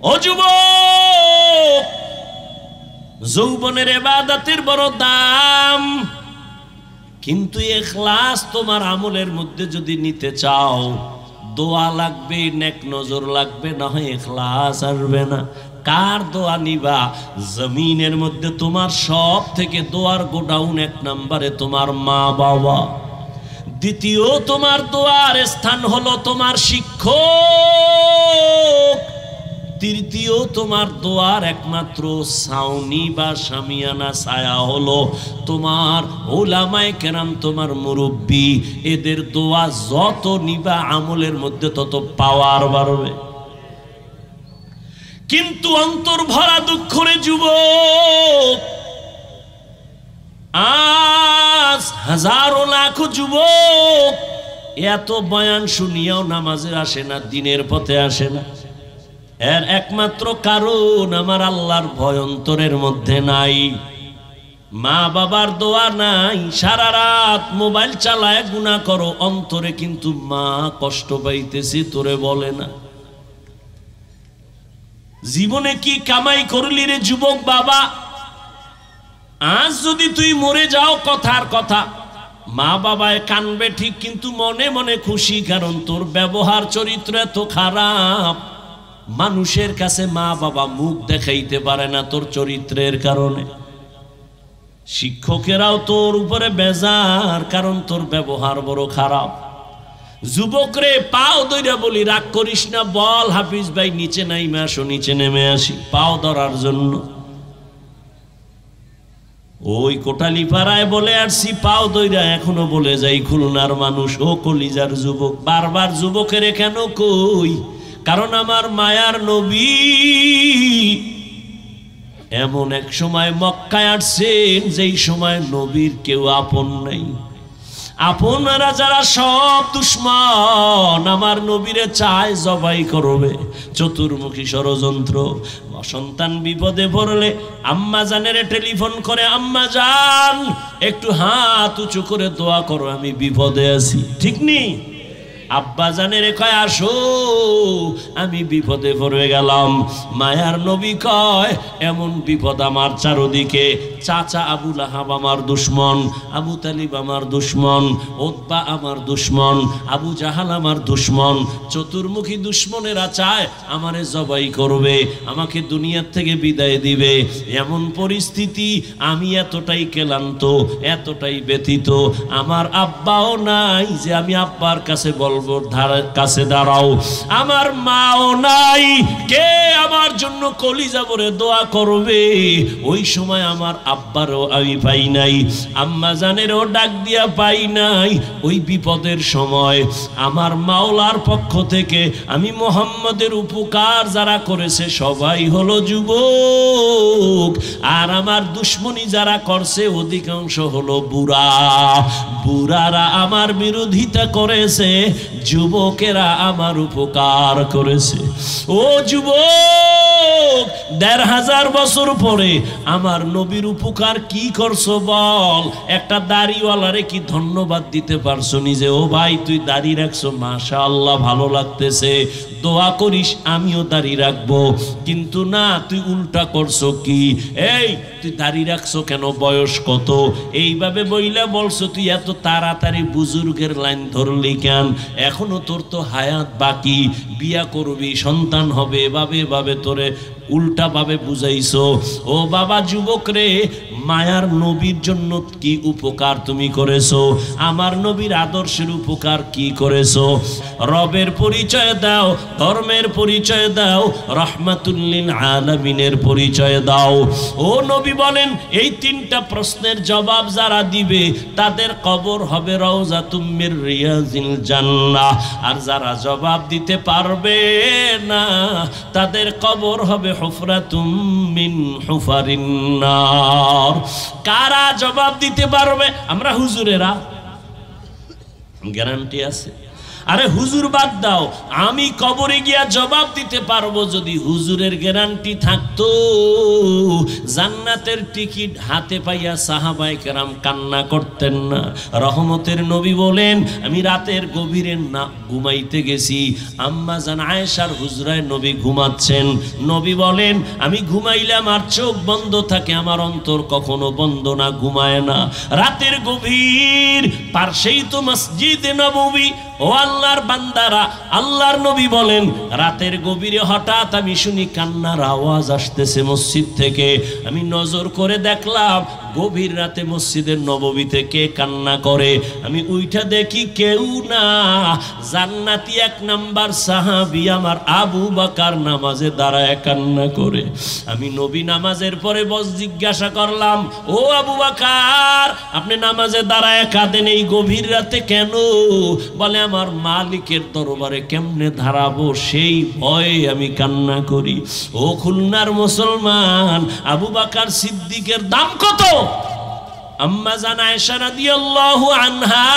ও যুবক, যৌবনের ইবাদতের বড় দাম, কিন্তু ইখলাস তোমার আমলের মধ্যে যদি নিতে চাও, দোয়া লাগবে, নেক নজর লাগবে, না হয় ইখলাস আসবে না। কার দোয়া নিবা? জমিনের মধ্যে তোমার সব থেকে দোয়ার গোডাউন এক নম্বরে তোমার মা বাবা, দ্বিতীয় তোমার দোয়ার স্থান হলো তোমার শিক্ষক, তৃতীয় তোমার দোয়ার একমাত্র ছাউনি বা শামিয়ানা ছায়া হলো তোমার উলামায়ে কেরাম, তোমার মুরব্বী। এদের দোয়া যত নিবা আমলের মধ্যে তত পাওয়ার বাড়বে। কিন্তু অন্তর ভরা দুঃখ রে যুবক, আজ হাজারো লাখো যুবক এত বয়ান শুনিয়াও নামাজে আসে না, দিনের পথে আসে না। এর একমাত্র কারণ আমার আল্লাহর ভয় অন্তরের মধ্যে নাই, মা বাবার দোয়া নাই। সারা রাত মোবাইল চালায় গুনাহ করো, অন্তরে কিন্তু মা কষ্ট পাইতেছে তোরে বলে না। জীবনে কি কামাই করলি রে যুবক বাবা? আজ যদি তুই মরে যাও, কথার কথা, মা বাবায় কানবে ঠিক, কিন্তু মনে মনে খুশি, কারণ তোর ব্যবহার চরিত্র এত খারাপ, মানুষের কাছে মা বাবা মুখ দেখাইতে পারে না তোর চরিত্রের কারণে। শিক্ষকেরাও তোর উপরে বেজার, কারণ তোর ব্যবহার বড় খারাপ। যুবক রে, পাও ধইরা বলি, রাগ করিস না, বল হাফিজ ভাই নিচে নাইমে আসো, নিচে নেমে আসি পাও ধরার জন্য। ওই কোটালি পাড়ায় বলে আসছি পাও ধইরা, এখনো বলে যাই খুলনার মানুষ। ও কলিজার যুবক, বারবার যুবকের কেন কই? কারণ আমার মায়ার নবী এমন এক সময় মক্কায় আসছেন যেই সময় নবীর কেউ আপন নাই। আপনারা যারা সব দুশমন, আমার নবীরে চায় জবাই করবে, চতুর্মুখী ষড়যন্ত্র। সন্তান বিপদে পড়লে আম্মা জানের টেলিফোন করে, আম্মা জান একটু হাত উঁচু করে দোয়া করো, আমি বিপদে আছি, ঠিক নেই? আব্বা জানের কয় আসো, আমি বিপদে পড়ে গেলাম। মায়ার নবী কয় এমন বিপদ আমার চারদিকে, চাচা আবু লাহাব আমার দুশ্মন, আবু তালিব আমার দুশ্মন, উতবা আমার দুশ্মন, আবু জাহাল আমার দুশ্মন, চতুর্মুখী দুশ্মনেরা চায় আমারে জবাই করবে, আমাকে দুনিয়ার থেকে বিদায় দিবে। এমন পরিস্থিতি, আমি এতটাই ক্লান্ত, এতটাই ব্যথিত, আমার আব্বাও নাই যে আমি আব্বার কাছে বলবো কাছে দাঁড়াও, আমার মাও নাই কে আমার জন্য কলিজা ভরে দোয়া করবে। ওই সময় আমার আব্বারও আমি পাই নাই, আম্মা জানেরও ডাক দিয়া পাই নাই। ওই বিপদের সময় আমার মাওলার পক্ষ থেকে আমি মুহাম্মদের উপকার যারা করেছে সবাই হলো যুবক, আর আমার দুশ্মনী যারা করছে অধিকাংশ হলো বুড়া। বুড়ারা আমার বিরোধিতা করেছে, যুবকেরা আমার উপকার করেছে। ও যুবক, ১৫০০ বছর পরে আমার নবীর উপকার কি করছো বল? একটা দাড়িওয়ালারে কি ধন্যবাদ দিতে পারছো নিজে? ও ভাই তুই দাড়ি রাখছো, মাশাআল্লাহ ভালো লাগতেছে, দোয়া করিস আমিও দাড়ি রাখবো। কিন্তু না, তুই উল্টা করছো কি? এই তুই দাড়ি রাখছো কেন? বয়স কত? এইভাবে বইলা বলছো তুই এত তাড়াতাড়ি বুজুর্গের লাইন ধরলি কেন? এখনো তোর তো হায়াত বাকি, বিয়া করবি, সন্তান হবে, এভাবে তোরে উল্টা ভাবে বুঝাইছো। ও বাবা যুবক রে, মায়ার নবীর জন্য কি উপকার তুমি করেছো? আমার নবীর আদর্শের উপকার কি করেছো? রবের পরিচয় দাও, ধর্মের পরিচয় দাও, রাহমাতুল লিল আলামিনের পরিচয় দাও। ও নবী বলেন এই তিনটা প্রশ্নের জবাব যারা দিবে তাদের কবর হবে রাউযাতুম মির রিয়াজিল জান্নাহ, আর যারা জবাব দিতে পারবে না তাদের কবর হবে হুফরাতুম মিন হুফারিন নার। কারা জবাব দিতে পারবে? আমরা হুজুরেরা, গ্যারান্টি আছে। আরে হুজুর বাদ দাও, আমি কবরে গিয়া জবাব দিতে পারবো যদি হুজুরের গ্যারান্টি থাকতো। জান্নাতের টিকিট হাতে পাইয়া সাহাবায়ে কেরাম কান্না করতেন না। রহমতের নবী বলেন, আমি রাতের গভীরে না ঘুমাইতে গেছি, আম্মা জান আয়েশার হুজরায় নবী ঘুমাচ্ছেন। নবী বলেন, আমি ঘুমাইলে আমার চোখ বন্ধ থাকে, আমার অন্তর কখনো বন্ধ না, ঘুমায় না। রাতের গভীর পাশেই তো মসজিদে নববী। ও আল্লাহর বান্দারা, আল্লাহর নবী বলেন, রাতের গভীরে হঠাৎ আমি শুনি কান্নার আওয়াজ আসতেছে মসজিদ থেকে। আমি নজর করে দেখলাম গভীর রাতে মসজিদের নববীতে কে কান্না করে। আমি উইঠা দেখি কেউ না, জান্নাতি 1 নাম্বার সাহাবী আমার আবু বকর নামাজে দাঁড়ায় কান্না করে। আমি নবী নামাজের পরে জিজ্ঞাসা করলাম, ও আবু বকর, আপনি নামাজে দাঁড়ায় কাঁদেন এই গভীর রাতে কেন? বলে, আমার মালিকের দরবারে কেমনে দাঁড়াবো সেই ভয়ে আমি কান্না করি। ও খুলনার মুসলমান, আবু বকর সিদ্দিকের দাম কত? আম্মা জান আয়েশা রাদিয়াল্লাহু আনহা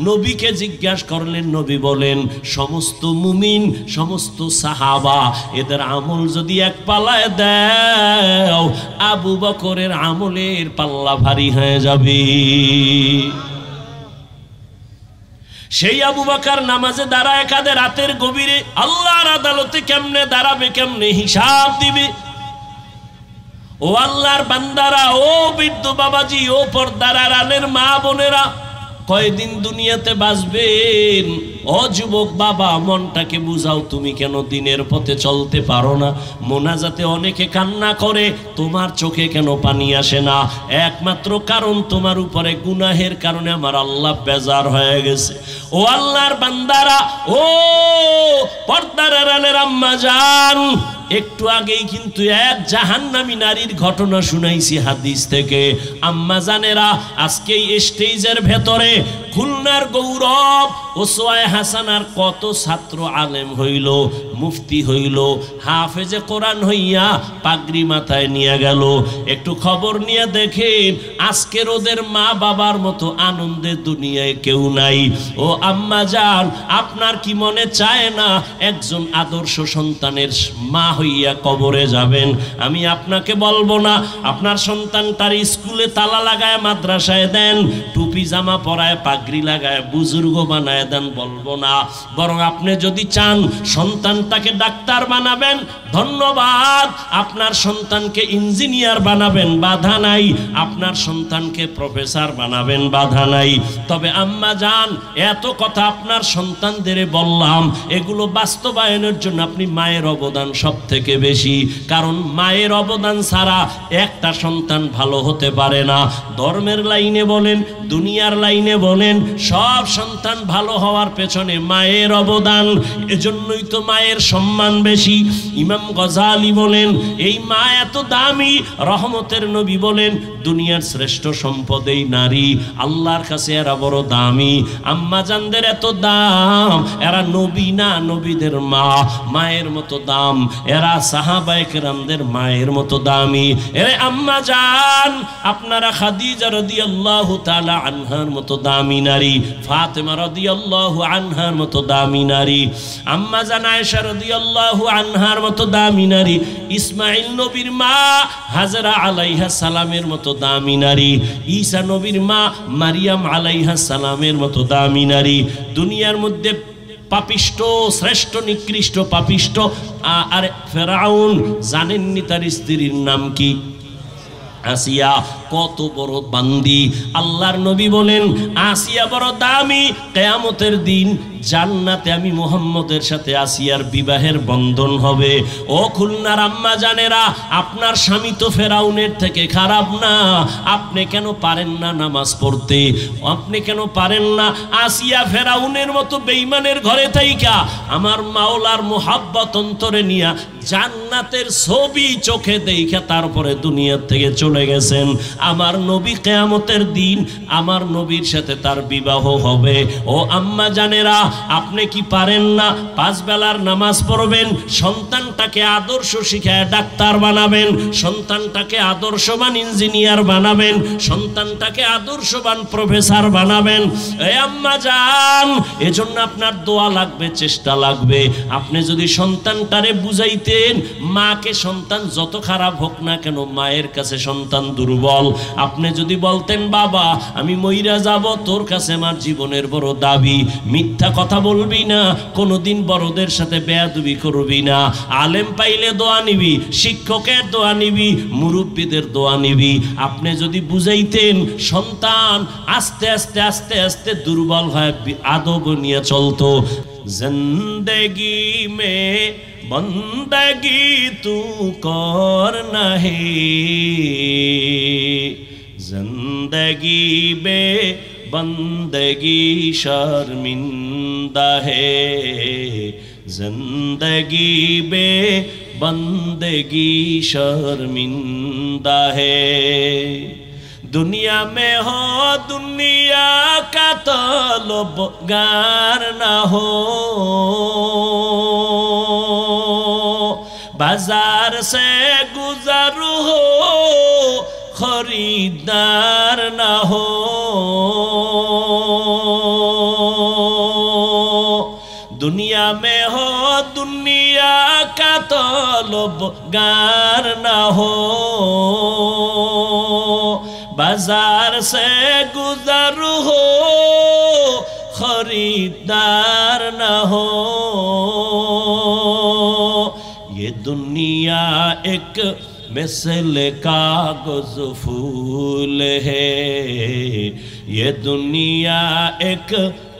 নবীকে জিজ্ঞাসা করলেন। নবী বলেন, সমস্ত মুমিন, সমস্ত সাহাবা, এদের আমল যদি এক পাল্লায় দাও, আবু বকরের আমলের পাল্লা ভারী হয়ে যাবে। সেই আবু বকর নামাজে দাঁড়ায় কাঁদে রাতের গভীরে। আল্লাহর আদালতে কেমনে দাঁড়াবে, কেমনে হিসাব দিবে? ও আল্লাহর বান্দারা, ও বৃদ্ধ বাবাজি, ও পর্দার আড়ালের মা বোনেরা, কয়দিন দুনিয়াতে বাঁচবেন? ও যুবক বাবা, মনটাকে বুঝাও, তুমি কেন দিনের পথে চলতে পারো না? মোনাজাতে অনেকে কান্না করে, তোমার চোখে কেন পানি আসে না? একমাত্র কারণ, তোমার উপরে গুনাহের কারণে আমার আল্লাহ বেজার হয়ে গেছে। ও আল্লাহর বান্দারা, ও পর্দার আড়ালের আম্মা জান, একটু আগেই কিন্তু এক জাহান্নামী নারীর ঘটনা শুনাইছি হাদিস থেকে। আম্মা জানেরা, আজকে এই স্টেজের ভেতরে খুলনার গৌরব ওসওয়ায়ে হাসানার কত ছাত্র আলেম হইল, মুফতি হইল, হাফেজে কোরআন হইয়া পাগড়ি মাথায় নিয়ে গেল। একটু খবর নিয়ে দেখেন, আজকের ওদের মা বাবার মতো আনন্দের দুনিয়ায় কেউ নাই। ও আম্মা জান, আপনার কি মনে চায় না একজন আদর্শ সন্তানের মা হইয়া কবরে যাবেন? আমি আপনাকে বলবো না আপনার সন্তানটার স্কুলে তালা লাগায় মাদ্রাসায় দেন, টুপি জামা পরায় পাগড়ি লাগায় বুজুর্গ বানায় দেন, বলবো না। বরং আপনি যদি চান সন্তানটাকে ডাক্তার বানাবেন, ধন্যবাদ। আপনার সন্তানকে ইঞ্জিনিয়ার বানাবেন, বাধা নাই। আপনার সন্তানকে প্রফেসর বানাবেন, বাধা নাই। তবে আম্মা জান, এত কথা আপনার সন্তানদের বললাম, এগুলো বাস্তবায়নের জন্য আপনি মায়ের অবদান সব থেকে বেশি। কারণ মায়ের অবদান ছাড়া একটা সন্তান ভালো হতে পারে না। ধর্মের লাইনে বলেন, দুনিয়ার লাইনে বলেন, সব সন্তান ভালো হওয়ার পেছনে মায়ের অবদান। এজন্যই তো মায়ের সম্মান বেশি। ইমাম গজালি বলেন, এই মা এত দামি। রহমতের নবী বলেন, দুনিয়ার শ্রেষ্ঠ সম্পদ এই নারী, আল্লাহর কাছে এরা বড় দামি। আম্মা জানদের এত দাম, এরা নবী না, নবীদের মা, মায়ের মতো দাম। এরা সাহাবায়ে কেরামদের মায়ের মতো দামি। এরে আম্মা জান, আপনারা খাদিজা রাদিয়াল্লাহু তাআলা আনহার মতো দামি নারী, ফাতেমা রাদিয়াল্লাহু আনহার মতো দামি নারী, আম্মা জান আয়েশা রাদিয়াল্লাহু আনহার মতো দামি নারী, ইসমাঈল নবীর মা হাজরা আলাইহা সালামের মতো দামি নারী, ঈসা নবীর মা মারিয়াম আলাইহা সালামের মতো দামি নারী। দুনিয়ার মধ্যে পাপিষ্ট, শ্রেষ্ঠ নিকৃষ্ট পাপিষ্ট আর ফেরাউন, জানেননি তার স্ত্রীর নাম কি? আসিয়া। কত বড় বান্দি। আল্লাহর নবী বলেন, আসিয়া বড় দামি। কিয়ামতের দিন জান্নাতে আমি মুহাম্মদের সাথে আসিয়ার বিবাহের বন্ধন হবে। ও খুলনার আম্মা জানেরা, আপনার স্বামী তো ফেরাউনের থেকে খারাপ না। আপনি কেন পারেন না নামাজ পড়তে? আপনি কেন পারেন না আসিয়া ফেরাউনের মতো বেঈমানের ঘরে থাইকা আমার মাওলার মুহাব্বত অন্তরে নিয়া জান্নাতের ছবি চোখে দেখা তারপরে দুনিয়া থেকে চলে গেছেন? আমার নবী কিয়ামতের দিন আমার নবীর সাথে তার বিবাহ হবে। ও আম্মা জানেরা, আপনি কি পারেন না 5 বেলার নামাজ পড়বেন, সন্তানটাকে আদর্শ শিখায় ডাক্তার বানাবেন, সন্তানটাকে আদর্শবান ইঞ্জিনিয়ার বানাবেন, সন্তানটাকে আদর্শবান প্রফেসর বানাবেন। এই আম্মা জান, এজন্য আপনার দোয়া লাগবে, চেষ্টা লাগবে। আপনি যদি সন্তানটারে বুঝাইতেন, মাকে সন্তান যত খারাপ হোক না কেন মায়ের কাছে সন্তান দুর্বল। আপনি যদি বলতেন বাবা আমি মইরা যাব, তোর কাছে আমার জীবনের বড় দাবি, মিথ্যা কথা বলবি না, কোনোদিন বড়দের সাথে বেয়াদবি করবি না, আলেম পাইলে দোয়া নিবি, শিক্ষকের দোয়া নিবি, মুরব্বীদের দোয়া নিবি। আপনি যদি বুঝাইতেন, সন্তান আস্তে আস্তে আস্তে আস্তে দুর্বল হয় আদব নিয়ে চলতো। জিন্দেগি মে বন্দগি তু করনা হে, জিন্দেগি বে বন্দগি শর্মিন্দা হে, जिंदगी बे बंदगी शर्मिंदा है। दुनिया में हो दुनिया का तलबगार ना हो, बाजार से गुजर हो खरीदार ना हो। दुनिया में हो दुनिया का तलबगार ना हो, बाजार से गुजर हो खरीदार ना हो। ये दुनिया एक मिसल कागज फूल है, ये दुनिया एक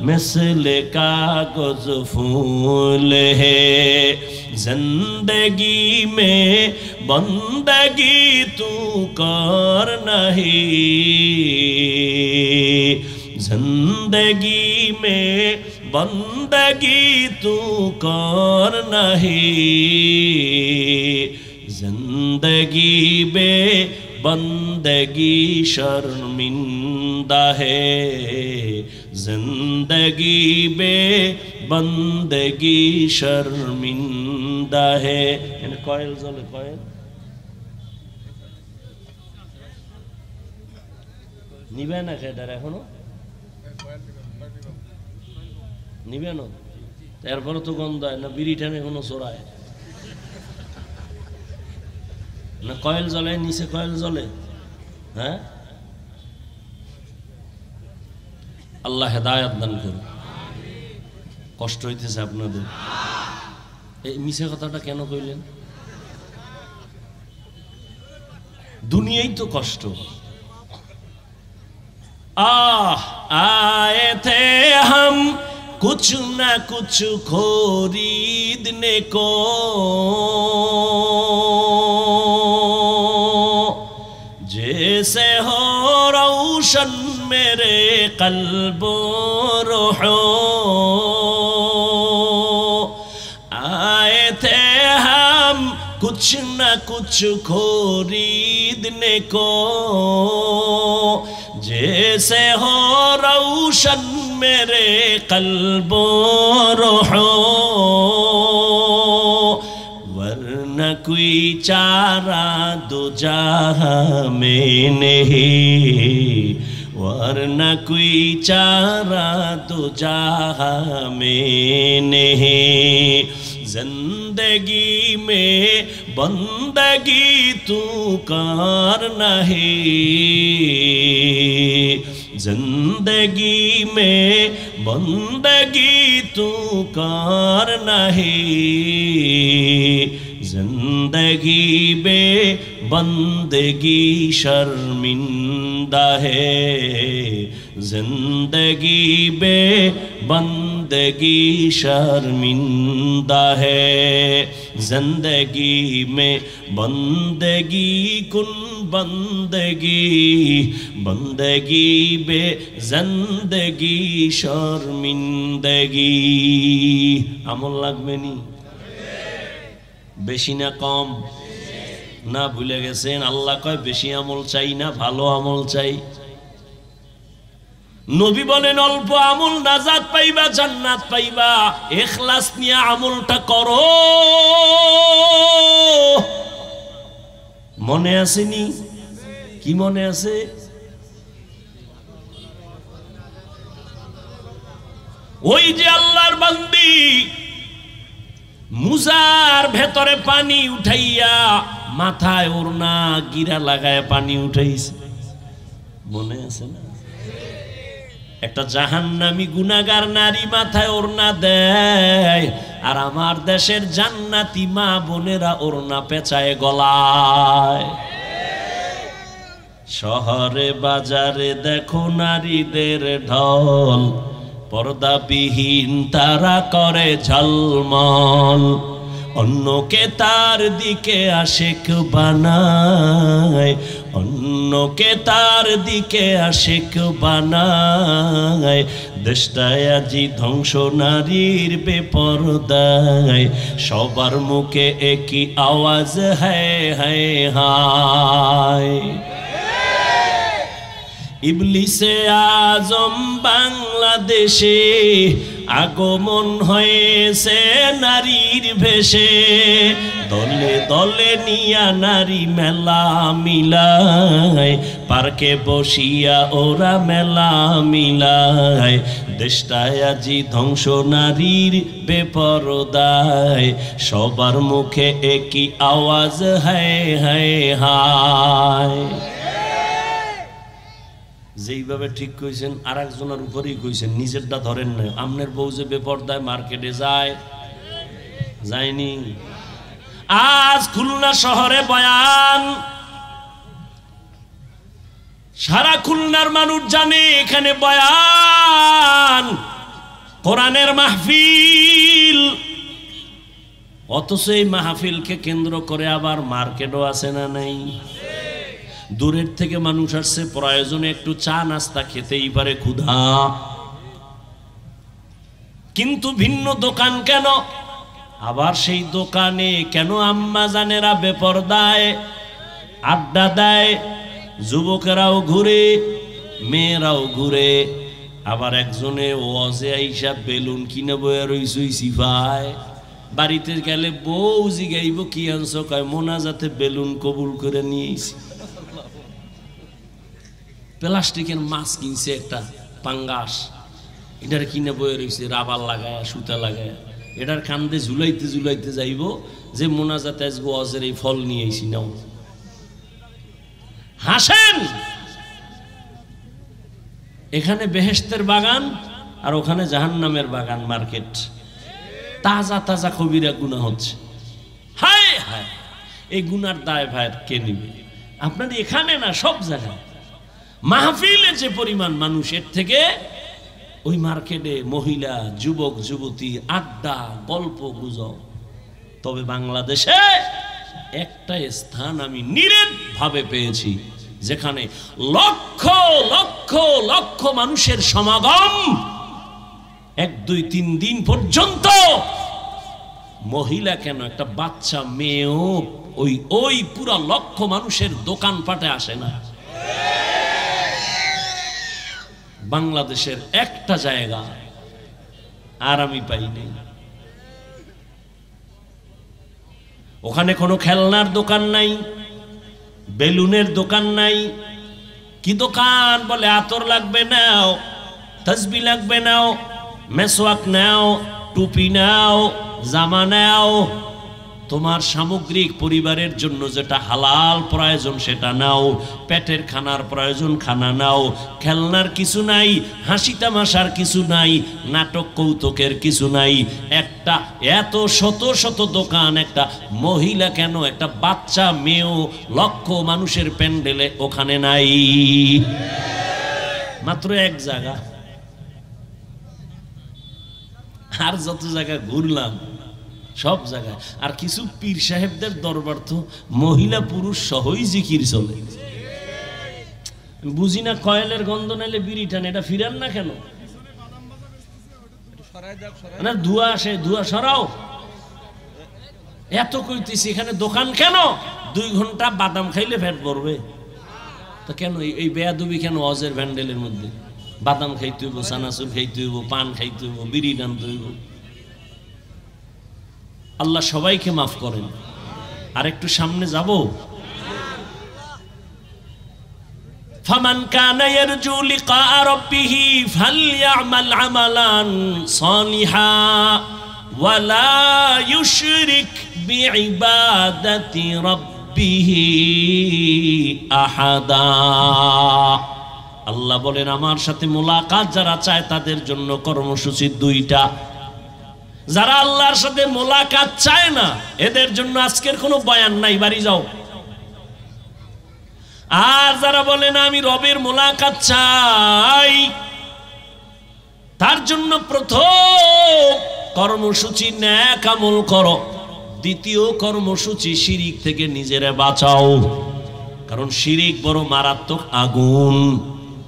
मिसल कागज फूल है। जिंदगी में बंदगी तू कर नहीं, जिंदगी में बंदगी तू कर नहीं, जिंदगी बे बंदगी शर्मिंदा है, जिंदगी बे बंदगी शर्मिंदा है। कॉयल चले कॉयल নিবে না খেটার এখনো নিবে না, এরপরে তো গন্ধ হয় না, বিড়ি টানে এখনো চড়ায় না, কয়েল জ্বলে নিচে কয়েল জ্বলে। হ্যাঁ, আল্লাহ হেদায়েত দান করুন। কষ্ট হইতেছে আপনাদের, এই মিছে কথাটা কেন কইলেন? দুনিয়াই তো কষ্ট। आए थे हम कुछ न कुछ खरीदने को, जैसे हो रोशन मेरे कल्बो रूहो। आए थे हम कुछ न कुछ खरीदने को, जैसे हो रोशन मेरे कल्बो रूहो। वरना कोई चारा दो जहां में नहीं, वरना कोई चारा दो जहां में नहीं। जिंदगी में बंदगी तू कर नहीं, जिंदगी में बंदगी तू कर नहीं, जिंदगी बे बंदगी शर्मिंदा है, जिंदगी बे बंदगी शर्मिंदा है। जिंदगी में बंदगी कुन बंदगी, बंदगी बे जिंदगी शर्मिंदगी। আমল লাগবে নি? বেশি না কম? না ভুলে গেছেন? আল্লাহ কয় বেশি আমল চাই না, ভালো আমল চাই। নবী বলেন অল্প আমল নাজাত পাইবা, জান্নাত পাইবা। ইখলাস নিয়ে আমলটা করো। মনে আসেনি? কি মনে আছে? ওই যে আল্লাহর বান্দি মুজার ভেতরে পানি উঠাইয়া মাথায় ওড়না গিরা লাগায় পানি উঠাইছে, মনে আছে না? একটা জাহান্নামী গুনাহগার নারী মাথায় ওড়না দেয়, আর আমার দেশের জান্নাতি মা বোনেরা ওড়না পেঁচায় গলায়। শহরে বাজারে দেখো নারীদের ঢল, পর্দাবিহীন তারা করে ঝলমল। অন্যকে তার দিকে আশিক বানায়, অন্যকে তার দিকে আশিক বানায়। দেশটায় আজি ধ্বংস নারীর বেপরদায়, সবার মুখে একই আওয়াজ হায় হায় হায়। ইবলিসে আজম বাংলাদেশে আগমন হয়েছে নারীর ভেষে, দলে দলে নিয়া নারী মেলা মিলায়, পার্কে বসিয়া ওরা মেলা মিলায়। দেশটায় আজি ধ্বংস নারীর বেপরদায়, সবার মুখে একই আওয়াজ হায় হায় হায়। যেইভাবে ঠিক কইছেন আর একজনের উপরেই কইছেন, নিজেরটা ধরেন না। আমনের বউ যে বেপরদায় মার্কেটে যায়, যায়নি? আজ খুলনা শহরে বয়ান, সারা খুলনার মানুষ জানে এখানে বয়ান, কোরআনের মাহফিল। অথচ এই মাহফিলকে কেন্দ্র করে আবার মার্কেটও আছে না নাই? দূরের থেকে মানুষ আসছে, প্রয়োজনে একটু চা নাস্তা খেতেই পারে, ক্ষুধা। কিন্তু ভিন্ন দোকান কেন? আবার সেই দোকানে কেন আম্মা জানেরা বেপরদায় আড্ডা দেয়? যুবকেরাও ঘুরে, মেয়েরাও ঘুরে। আবার একজনে ওয়াজে আইসা বেলুন কিনে বয়ে রইছই সিফায়। বাড়িতে গেলে বউ জিগাইব কি আনছো, কয় মোনাজাতে বেলুন কবুল করে নিয়েছি। প্লাস্টিকের মাছ কিনছে একটা পাঙ্গাস, এটার কিনে বয়ে রয়েছে রাবার লাগায় সুতা লাগায়। এটার কান্দে ঝুলাইতে ঝুলাইতে যাইব যে মোনাজাতে আসবো অজের এই ফল নিয়ে আইসি, নাও। হাসেন, এখানে বেহেশতের বাগান আর ওখানে জাহান্নামের বাগান, মার্কেট। তাজা তাজা কবিরা গুনাহ হচ্ছে। হায় হায়, এই গুনার দায় ভাই কে নিবে? আপনার এখানে না, সব জায়গায় মাহফিলে যে পরিমাণ মানুষ, এর থেকে ওই মার্কেটে মহিলা যুবক যুবতী আড্ডা গল্প গুজব। তবে বাংলাদেশে একটা স্থান আমি নিরেট ভাবে পেয়েছি, যেখানে লক্ষ লক্ষ লক্ষ মানুষের সমাগম, 1 2 3 দিন পর্যন্ত। মহিলা কেন, একটা বাচ্চা মেয়েও ওই পুরা লক্ষ মানুষের দোকানপাটে আসে না। বাংলাদেশের একটা জায়গা আর আমি পাইনি, ওখানে কোনো খেলনার দোকান নাই, বেলুনের দোকান নাই। কি দোকান? বলে আতর লাগবে নাও, তসবি লাগবে নাও, মেসওয়াক নাও, টুপি নাও, জামা নাও। তোমার সামগ্রিক পরিবারের জন্য যেটা হালাল প্রয়োজন সেটা নাও, পেটের খানার প্রয়োজন খানা নাও। খেলনার কিছু নাই, হাসি তামাশার কিছু নাই, নাটক কৌতুকের কিছু নাই। একটা এত শত শত দোকান, একটা মহিলা কেন, একটা বাচ্চা মেয়েও লক্ষ মানুষের প্যান্ডেলে ওখানে নাই। মাত্র এক জায়গা। আর যত জায়গা ঘুরলাম সব জায়গায়। আর কিছু পীর সাহেবদের দরবার তো মহিলা পুরুষ সহই জিকির চলে। বুঝি না, কয়েলের গন্ধ নাইলে বিড়ি টান, এটা ফিরান না কেন? না ধোঁয়া আসে, ধোঁয়া সরাও। এত কইতেছি এখানে দোকান কেন? 2 ঘন্টা বাদাম খাইলে পেট ভরবে। তো কেন এই বেয়াদবি কেন? ওয়াজের ভ্যান্ডেলের মধ্যে বাদাম খাইতে হইব, চানাচুর খাইতে হইব, পান খাইতে হইব, বিড়ি টানতে হইব। আল্লাহ সবাইকে মাফ করেন। আর একটু সামনে যাব। ফামান কানা ইয়ারজু লিকা রাব্বিহি ফালইআমাল আমালান সালিহা ওয়ালা ইউশরিক বিইবাদাতি রাব্বিহি আহাদা। আল্লাহ বলেন আমার সাথে মোলাকাত যারা চায় তাদের জন্য কর্মসূচি 2টা। যারা আল্লাহর সাথে মোলাকাত চায় না এদের জন্য আজকের কোনো বয়ান নাই, বাড়ি যাও। আর যারা বলে না আমি রবের মোলাকাত চাই, তার জন্য প্রথম কর্মসূচি নেক আমল করো, দ্বিতীয় কর্মসূচি শিরিক থেকে নিজেরে বাঁচাও। কারণ শিরিক বড় মারাত্মক আগুন।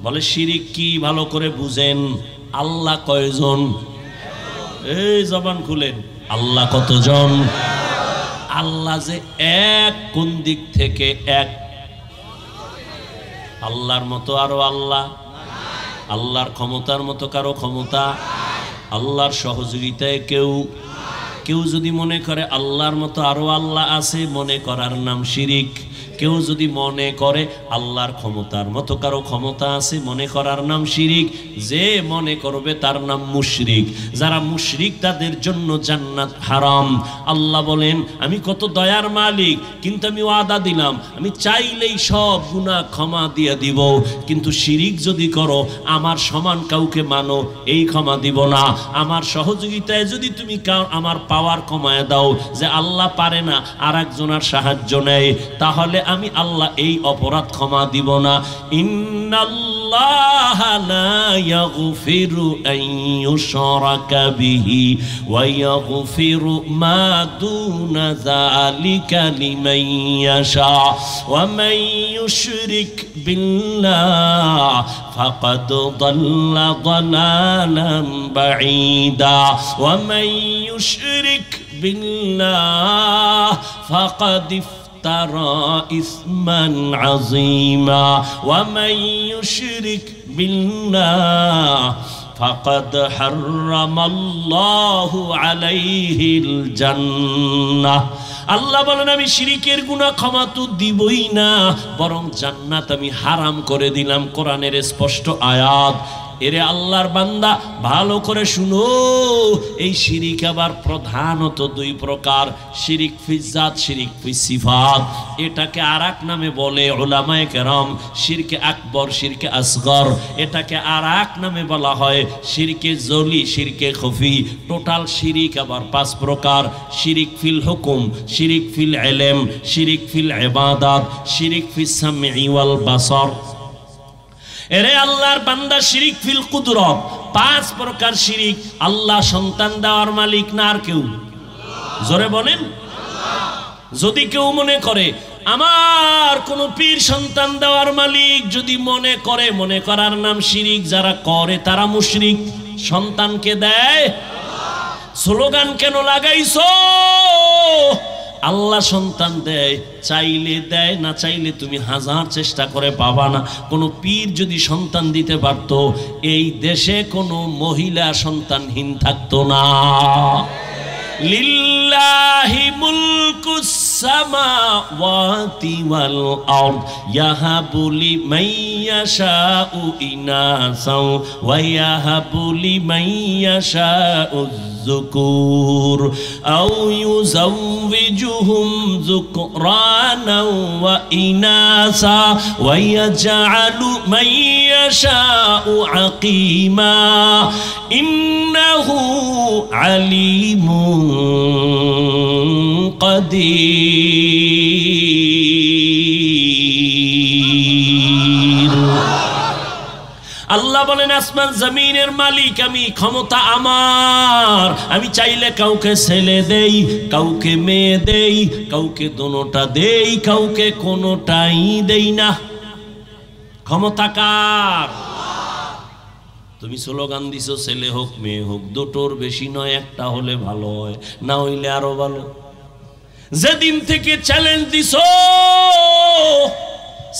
বলে শিরিক কি ভালো করে বুঝেন। আল্লাহ কয়জন? এই জবান খুলেন, আল্লাহ কতজন? আল্লাহ যে এক, কোন দিক থেকে এক? আল্লাহর মতো আরো আল্লাহ, আল্লাহর ক্ষমতার মতো কারো ক্ষমতা, আল্লাহর সহযোগিতায় কেউ যদি মনে করে আল্লাহর মতো আরো আল্লাহ আছে, মনে করার নাম শিরিক। কেউ যদি মনে করে আল্লাহর ক্ষমতার মতো কারো ক্ষমতা আছে, মনে করার নাম শিরিক। যে মনে করবে তার নাম মুশরিক। যারা মুশরিক তাদের জন্য জান্নাত হারাম। আল্লাহ বলেন আমি কত দয়ার মালিক, কিন্তু আমি ওয়াদা দিলাম আমি চাইলেই সব গুনাহ ক্ষমা দিয়ে দিব, কিন্তু শিরিক যদি করো আমার সমান কাউকে মানো, এই ক্ষমা দিব না। আমার সহযোগিতায় যদি তুমি আমার পাওয়ার কমায় দাও, যে আল্লাহ পারে না আর একজনের সাহায্য নেয়, তাহলে আমি আল্লাহ এই অপরাধ ক্ষমা দিব না। ইন্নাল্লাহা লা ইয়াগফিরু আন ইউশরাকা বিহি ওয়া ইয়াগফিরু মা দুনা যালিকা লিমান ইয়াশা ওয়া মান ইউশরিক বিল্লাহ ফাকাদ দাল্লা দালালান বাঈদা ওয়া মান ইউশরিক বিল্লাহ ফাকাদ ترى إثما عظيما ومن يشرك بالله فقد حرم الله عليه الجنة। আল্লাহ বলেন আমি শিরিকের গুনাহ ক্ষমা তো দিবই না, বরং জান্নাত আমি হারাম করে দিলাম। কোরআনের স্পষ্ট আয়াত। এরে আল্লাহর বান্দা ভালো করে শুনো, এই শিরিক আবার প্রধানত 2 প্রকার। শিরিক ফিজাত, শিরিক ফিসিফাত। এটাকে আরেক নামে বলে উলামায়ে কেরাম শিরকে আকবর, শিরকে আসগর। এটাকে আরেক নামে বলা হয় শিরকে জলি, শিরকে খফি। টোটাল শিরিক আবার 5 প্রকার। শিরিক ফিল হুকুম, শিরিক ফিল ইলম, শিরিক ফিল ইবাদাত, শিরিক ফিস সামঈ ওয়াল বাসার। এরে আল্লাহর বান্দা শিরিক ফিল কুদরত। 5 প্রকার শিরিক। আল্লাহ সন্তান দেওয়ার মালিক না আর কেউ? জোরে বলেন। যদি কেউ মনে করে আমার কোন পীর সন্তান দেওয়ার মালিক, যদি মনে করে, মনে করার নাম শিরিক। যারা করে তারা মুশরিক। সন্তানকে দেয়, স্লোগান কেন লাগাইছো? আল্লাহ সন্তান দেয়, চাইলে দেয়, না চাইলে তুমি 1000 চেষ্টা করে পাবা না। কোন পীর যদি সন্তান দিতে পারত, এই দেশে কোনো মহিলা সন্তানহীন থাকতো না। লিল্লাহি মুলকুস সামাওয়াতি ওয়াল আরদ ইয়াহাবু লিমান ইয়াশাউ ইনাসা ওয়া ইয়াহাবু লিমান ইয়াশাউ যুকুর আও ইউযাওবিজুহুম যুকরানা ওয়া ইনাসা ওয়া ইয়াজআলু মান ইয়াশাউ আকিমা ইন্নাহু আলিমুন কাদির। আল্লাহ বলেন আসমান জমিনের মালিক আমি, ক্ষমতা আমার। আমি চাইলে কাউকে ছেলে দেই, কাউকে মেয়ে দেই, কাউকে দোনোটা দেই, কাউকে কোনোটাই দেই না। ক্ষমতা কার? তুমি স্লোগান দিছো ছেলে হোক মেয়ে হোক, দুটোর বেশি নয়, একটা হলে ভালো হয়, না হইলে আরো ভালো। যেদিন থেকে চ্যালেঞ্জ দিছো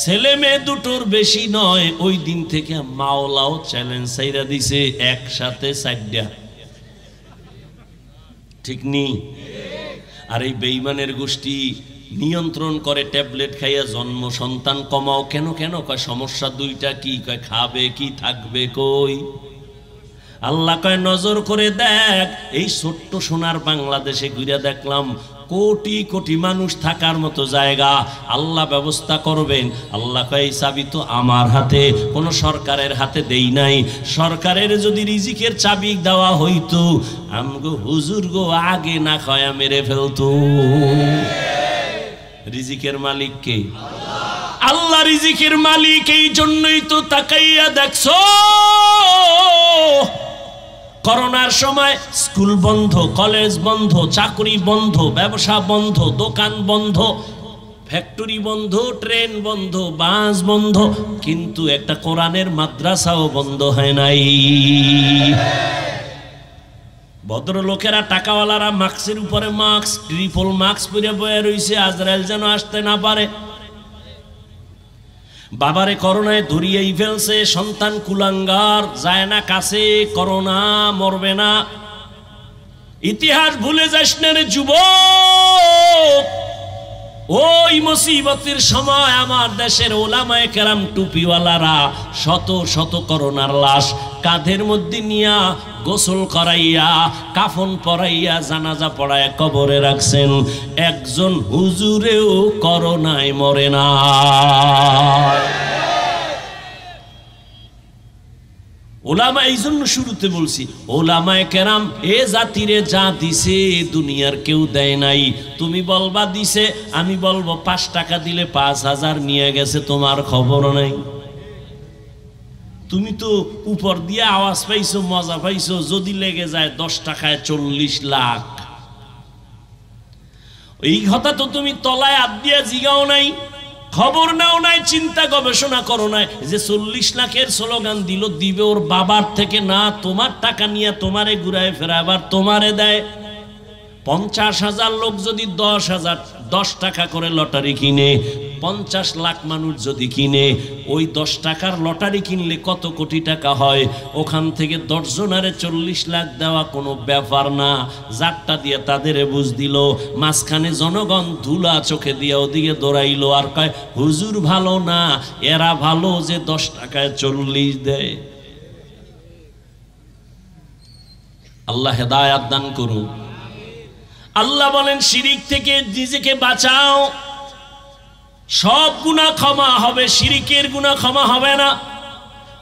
ছেলে মেয়ে দুটোর বেশি নয়, ওই দিন থেকে মাওলাও চ্যালেঞ্জ ছাইরা দিছে একসাথে 4টা। ঠিক নি? আর এই বেঈমানের গোষ্ঠী নিয়ন্ত্রণ করে ট্যাবলেট খাইয়া জন্ম সন্তান কমাও। কেন কেন কয় সমস্যা 2টা। কি কয়? খাবে কি থাকবে কই? আল্লাহ কয় নজর করে দেখ, এই ছোট্ট সোনার বাংলাদেশে ঘুরে দেখলাম কোটি কোটি মানুষ থাকার মতো জায়গা আল্লাহ ব্যবস্থা করবেন। আল্লাহ কয় এই চাবি তো আমার হাতে, কোনো সরকারের হাতে দেই নাই। সরকারের যদি রিজিকের চাবি দেওয়া হইতো আমগো হুজুর গো আগে না খায়া মেরে ফেলতো। রিজিকের মালিক কে? আল্লাহ রিজিকের মালিক। এই জন্যই তো তাকাইয়া দেখছো করোনার সময় স্কুল বন্ধ, কলেজ বন্ধ, চাকরি বন্ধ, ব্যবসা বন্ধ, দোকান বন্ধ, ফ্যাক্টরি বন্ধ, ট্রেন বন্ধ, বাস বন্ধ, কিন্তু একটা কোরআনের মাদ্রাসাও বন্ধ হয় নাই। ভদ্রলোকেরা টাকাওয়ালারা মাস্কের উপরে মাস্ক, ট্রিপল মাস্ক পরে বয়ে রইছে, আজরাইল যেন আসতে না পারে। বাবারে করোনায় ধরিয়েই ফেলছে, সন্তান কুলাঙ্গার, যায় না কাছে, করোনা মরবে না। ইতিহাস ভুলে যাস না রে যুবক। ওই মুসিবতের সময় আমার দেশের ওলামায়ে কেরাম টুপিওয়ালারা শত শত করোনার লাশ কাঁধের মধ্যে নিয়া গোসল করাইয়া কাফন পরাইয়া জানাজা পড়াইয়া কবরে রাখছেন। একজন হুজুরেও করোনায় মরে না। ওলামা, এই জন্য শুরুতে বলছি ওলামায়ে কেরাম এ জাতিরে যা দিছে দুনিয়ার কেউ দেয় নাই। তুমি বলবা দিছে, আমি বলবো 5 টাকা দিলে 5000 নিয়ে গেছে, তোমার খবর নাই। তুমি তো উপর দিয়ে আওয়াজ পাইছো, মজা পাইছো, যদি লেগে যায় 10 টাকায় 40 লাখ। এই কথা তো তুমি তলায় হাত দিয়ে জিগাও নাই, খবর নাও নাই, চিন্তা গবেষণা করো নাই যে 40 লাখের স্লোগান দিল, দিবে ওর বাবার থেকে না, তোমার টাকা নিয়ে তোমারে ঘুরায় ফেরা আবার তোমারে দেয়। 50,000 লোক যদি 10 টাকা করে লটারি কিনে, 50 লাখ মানুষ যদি কিনে, ওই 10 টাকার লটারি কিনলে কত কোটি টাকা হয়? ওখান থেকে 10 জনারে 40 লাখ দেওয়া কোনো ব্যাপার না। যারটা দিয়ে তাদের বুঝ দিল, মাঝখানে জনগণ ধুলা চোখে দিয়ে ওদিকে দৌড়াইলো আর কয় হুজুর ভালো না, এরা ভালো যে 10 টাকায় 40 দেয়। আল্লাহ হেদায়াত দান করুন। আল্লাহ বলেন শিরিক থেকে নিজেকে বাঁচাও, সব গুনাহ ক্ষমা হবে, শিরিকের গুনাহ ক্ষমা হবে না।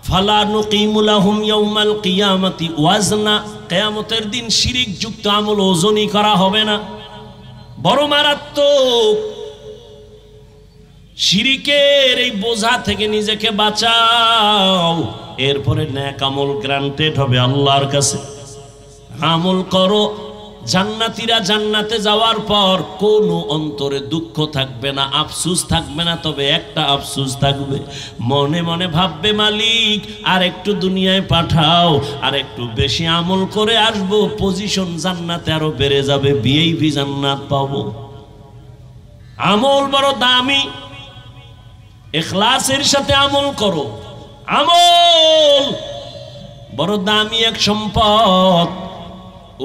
ফালা নুকিমু লাহুম ইয়াউমাল কিয়ামাতি ওয়াজনা, কিয়ামতের দিন শিরিক যুক্ত আমল ওজনই করা হবে না। বড় মারাত্মক। শিরিকের এই বোঝা থেকে নিজেকে বাঁচাও, এরপরে নেক আমল গ্রান্টেড হবে আল্লাহর কাছে। আমল করো, জান্নাতীরা জান্নাতে যাওয়ার পর কোনো অন্তরে দুঃখ থাকবে না, আফসোস থাকবে না। তবে একটা আফসোস থাকবে, মনে মনে ভাববে মালিক আর একটু দুনিয়ায় পাঠাও, আর একটু বেশি আমল করে আসবো, পজিশন জান্নাতে আরো বেড়ে যাবে, ভিআইপি জান্নাত পাবো। আমল বড় দামি, ইখলাসের সাথে আমল করো। আমল বড় দামি এক সম্পদ।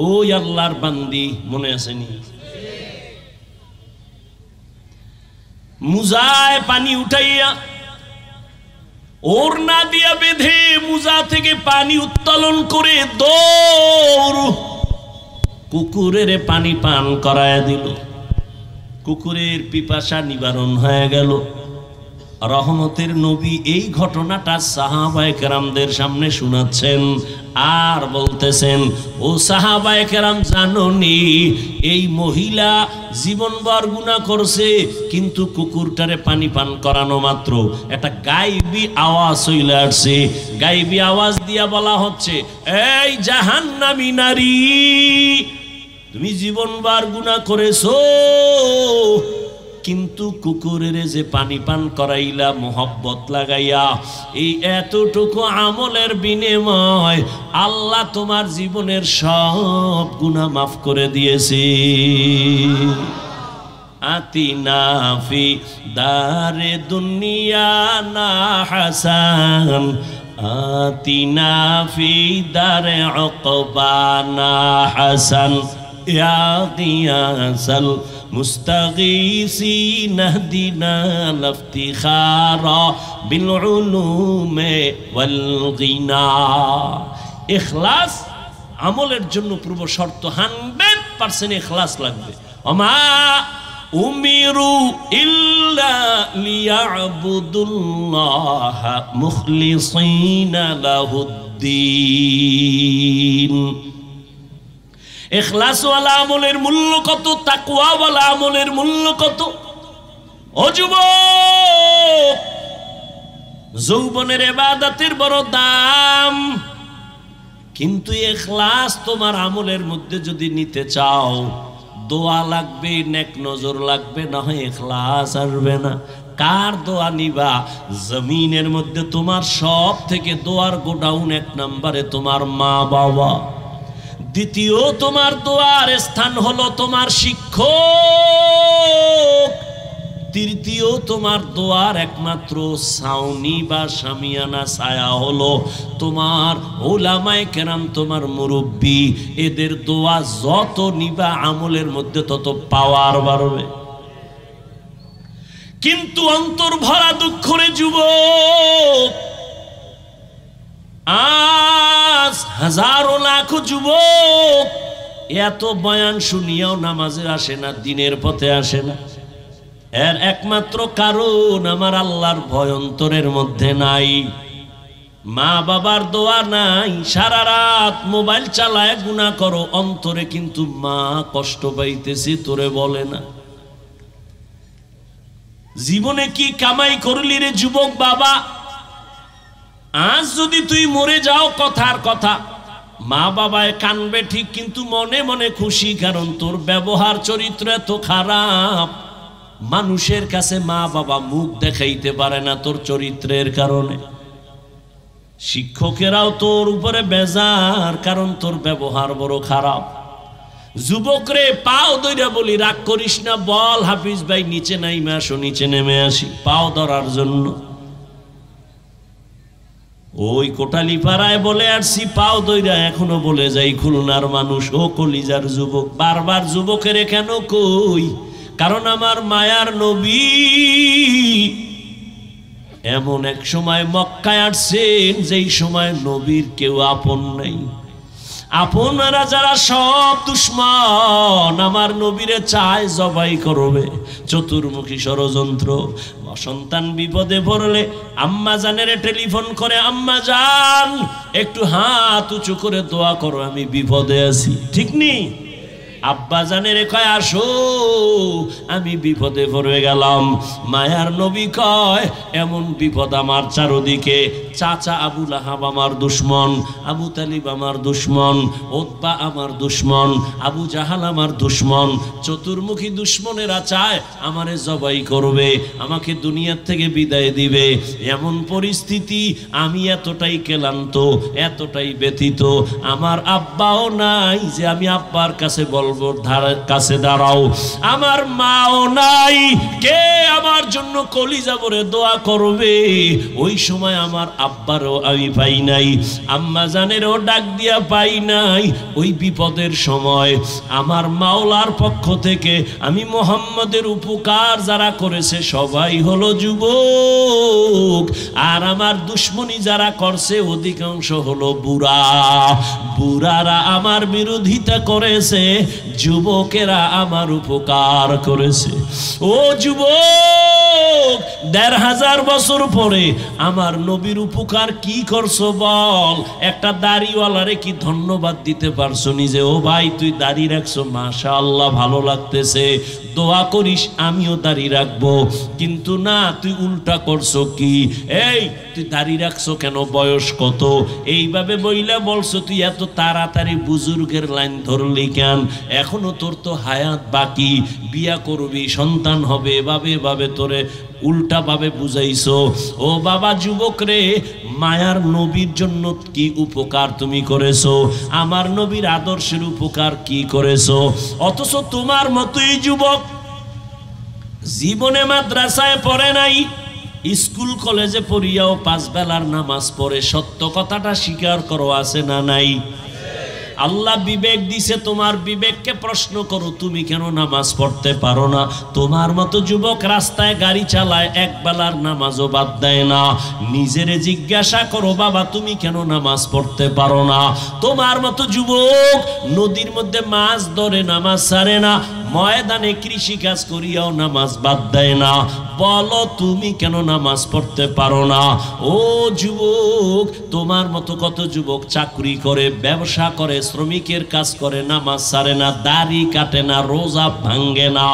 ওই আল্লাহর বান্দি মনে আসেনি, মুজায় পানি উঠাইয়া ওড়না দিয়া বেঁধে মুজা থেকে পানি উত্তোলন করে দৌড় কুকুরের পানি পান করায় দিল। কুকুরের পিপাসা নিবারণ হয়ে গেল। রহমতের নবী এই ঘটনাটা সাহাবায়ে কেরামদের সামনে শোনাচ্ছেন আর বলতেছেন, ও সাহাবায়ে কেরাম জানোনি এই মহিলা জীবনভর গুনাহ করছে, কিন্তু কুকুরটারে পানি পান করানো মাত্র একটা গায়েবী আওয়াজ চলে আসছে। গায়েবী আওয়াজ দিয়া বলা হচ্ছে, এই জাহান্নামী নারী, তুমি জীবনভর গুনাহ করেছো, কিন্তু কুকুরের যে পানি পান করাইলা মোহব্বত লাগাইয়া, এই এতটুকু আমলের বিনিময় আল্লাহ তোমার জীবনের সব গুনাহ মাফ করে দিয়েছে। আতিনা ফি দারে দুনিয়া না হাসান আতিনা ফি দারে উকবানা হাসান ইয়া গিয়াসাল মুস্তাগীসিন ইহদিনা লিফতিখারা বিল উলুমে ওয়াল গিনা। ইখলাস আমলের জন্য পূর্ব শর্ত, 100% ইখলাস লাগবে। ওমা উমিরু ইল্লা লিয়াবুদুল্লাহ মুখলিসিনা লাহুদ্দিন। ইখলাসওয়ালা আমলের মূল্য কত, তাকওয়াওয়ালা আমলের মূল্য কত? ও যুবক, যৌবনের ইবাদতের বড় দাম, কিন্তু ইখলাস তোমার আমলের মধ্যে যদি নিতে চাও, দোয়া লাগবে, নেক নজর লাগবে, না হয় ইখলাস আসবে না। কার দোয়া নিবা? জমিনের মধ্যে তোমার সব থেকে দোয়ার গোডাউন 1 নম্বরে তোমার মা বাবা, দ্বিতীয় তোমার দোয়ার স্থান হলো তোমার শিক্ষক, তৃতীয় তোমার দোয়ার একমাত্র ছাউনি বা শামিয়ানা ছায়া হলো তোমার উলামায়ে কেরাম, তোমার মুরব্বী। এদের দোয়া যত নিবা আমলের মধ্যে তত পাওয়ার বাড়বে। কিন্তু অন্তর ভরা দুঃখ রে যুবক, আজ হাজারো লাখো যুবক এত বয়ান শুনিয়াও নামাজে আসে না, দিনের পথে আসে না। এর একমাত্র কারণ আমার আল্লাহর ভয় অন্তরের মধ্যে নাই, মা বাবার দোয়া নাই। সারা রাত মোবাইল চালায় গুনাহ করো, অন্তরে কিন্তু মা কষ্ট পাইতেছি তোরে বলে না। জীবনে কি কামাই করলি রে যুবক বাবা? আজ যদি তুই মরে যাও, কথার কথা, মা বাবায় কানবে ঠিক, কিন্তু মনে মনে খুশি, কারণ তোর ব্যবহার চরিত্র এত খারাপ, মানুষের কাছে মা বাবা মুখ দেখাইতে পারে না তোর চরিত্রের কারণে। শিক্ষকেরাও তোর উপরে বেজার, কারণ তোর ব্যবহার বড় খারাপ। যুবক রে, পাও ধইরা বলি, রাগ করিস না, বল হাফিজ ভাই নিচে নাইমে আসো, নিচে নেমে আসি, পাও ধরার জন্য। ওই কোটালি পাড়ায় বলে আসছি পাও দইরা, এখনো বলে যাই খুলনার মানুষ। ও কলিজার যুবক, বারবার যুবকের কেন কই? কারণ আমার মায়ার নবী এমন এক সময় মক্কায় আসছেন যেই সময় নবীর কেউ আপন নাই। আপনারা যারা সব দুশ্মন, আমার নবীরে চায় জবাই করবে, চতুর্মুখী ষড়যন্ত্র। সন্তান বিপদে পড়লে আম্মা জানের টেলিফোন করে, আম্মা জান একটু হাত উঁচু করে দোয়া করো, আমি বিপদে আছি, ঠিক নেই? আব্বা জানের কয় আসো, আমি বিপদে পড়ে গেলাম। মায়ার নবী কয় এমন বিপদ আমার চারদিকে, চাচা আবু লাহাব আমার দুশ্মন, আবু তালিব আমার দুশ্মন, উতবা আমার দুশ্মন, আবু জাহাল আমার দুশ্মন, চতুর্মুখী দুশ্মনেরা চায় আমারে জবাই করবে, আমাকে দুনিয়ার থেকে বিদায় দিবে। এমন পরিস্থিতি, আমি এতটাই ক্লান্ত, এতটাই ব্যথিত, আমার আব্বাও নাই যে আমি আব্বার কাছে বলবো কাছে দাঁড়াও, আমার মাও নাই কে আমার জন্য কলিজা ভরে দোয়া করবে। ওই সময় আমার আব্বারও আমি পাই নাই, আম্মা জানেরও ডাক দিয়া পাই নাই। ওই বিপদের সময় আমার মাওলার পক্ষ থেকে আমি মুহাম্মদের উপকার যারা করেছে সবাই হলো যুবক, আর আমার দুশ্মনী যারা করছে অধিকাংশ হলো বুড়া। বুড়ারা আমার বিরোধিতা করেছে, যুবকেরা আমার উপকার করেছে। ও যুবক, ১৫০০ বছর পরে আমার নবীর উপকার কি করছো বল? একটা দাড়িওয়ালারে কি ধন্যবাদ দিতে পারছো নিজে? ও ভাই তুই দাড়ি রাখছো, মাশাআল্লাহ ভালো লাগতেছে, দোয়া করিস আমিও দাড়ি রাখবো। কিন্তু না, তুই উল্টা করছো কি? এই তুই দাড়ি রাখছো কেন? বয়স কত? এইভাবে বইলা বলছো তুই এত তাড়াতাড়ি বুজুর্গের লাইন ধরলি কেন? এখনো তোর তো হায়াত বাকি, বিয়া করবি, সন্তান হবে, এভাবে তোরে উল্টা ভাবে বুঝাইছো। ও বাবা যুবক রে, মায়ার নবীর জন্য কি উপকার তুমি করেছো? আমার নবীর আদর্শের উপকার কি করেছো? অথচ তোমার মতোই যুবক জীবনে মাদ্রাসায় পড়ে নাই, স্কুল কলেজে পড়িয়াও 5 বেলার নামাজ পড়ে। সত্য কথাটা স্বীকার করো, আছে না নাই? আল্লাহ বিবেক দিছে, তোমার বিবেককে প্রশ্ন করো, তুমি কেন নামাজ পড়তে পারো না? তোমার মতো যুবক রাস্তায় গাড়ি চালায়, 1 বেলার নামাজও বাদ দেয় না। নিজেরে জিজ্ঞাসা করো, বাবা তুমি কেন নামাজ পড়তে পারো না? তোমার মতো যুবক নদীর মধ্যে মাছ ধরে, নামাজ ছাড়ে না, ময়দানে কৃষি কাজ করিয়াও নামাজ বাদ দেয় না। বলো তুমি কেন নামাজ পড়তে পারো না? ও যুবক, তোমার মতো কত যুবক চাকরি করে, ব্যবসা করে, শ্রমিকের কাজ করে, নামাজ ছাড়ে না, দাড়ি কাটে না, রোজা ভাঙ্গে না।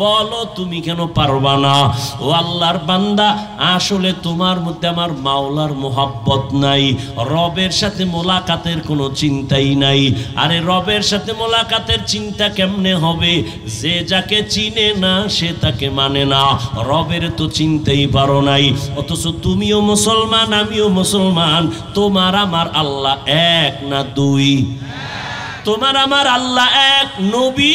বলো তুমি কেন পারবা না? ও আল্লাহর বান্দা, আসলে তোমার মধ্যে আমার মাওলার মোহাব্বত নাই, রবের সাথে মোলাকাতের কোনো চিন্তাই নাই। আরে রবের সাথে মোলাকাতের চিন্তা কেমনে হবে? যে যাকে চিনে না সে তাকে মানে না। রবের তো চিনতেই পারো নাই, অথচ তুমিও মুসলমান, আমিও মুসলমান। তোমার আমার আল্লাহ 1 না 2? তোমার আমার আল্লাহ 1, নবী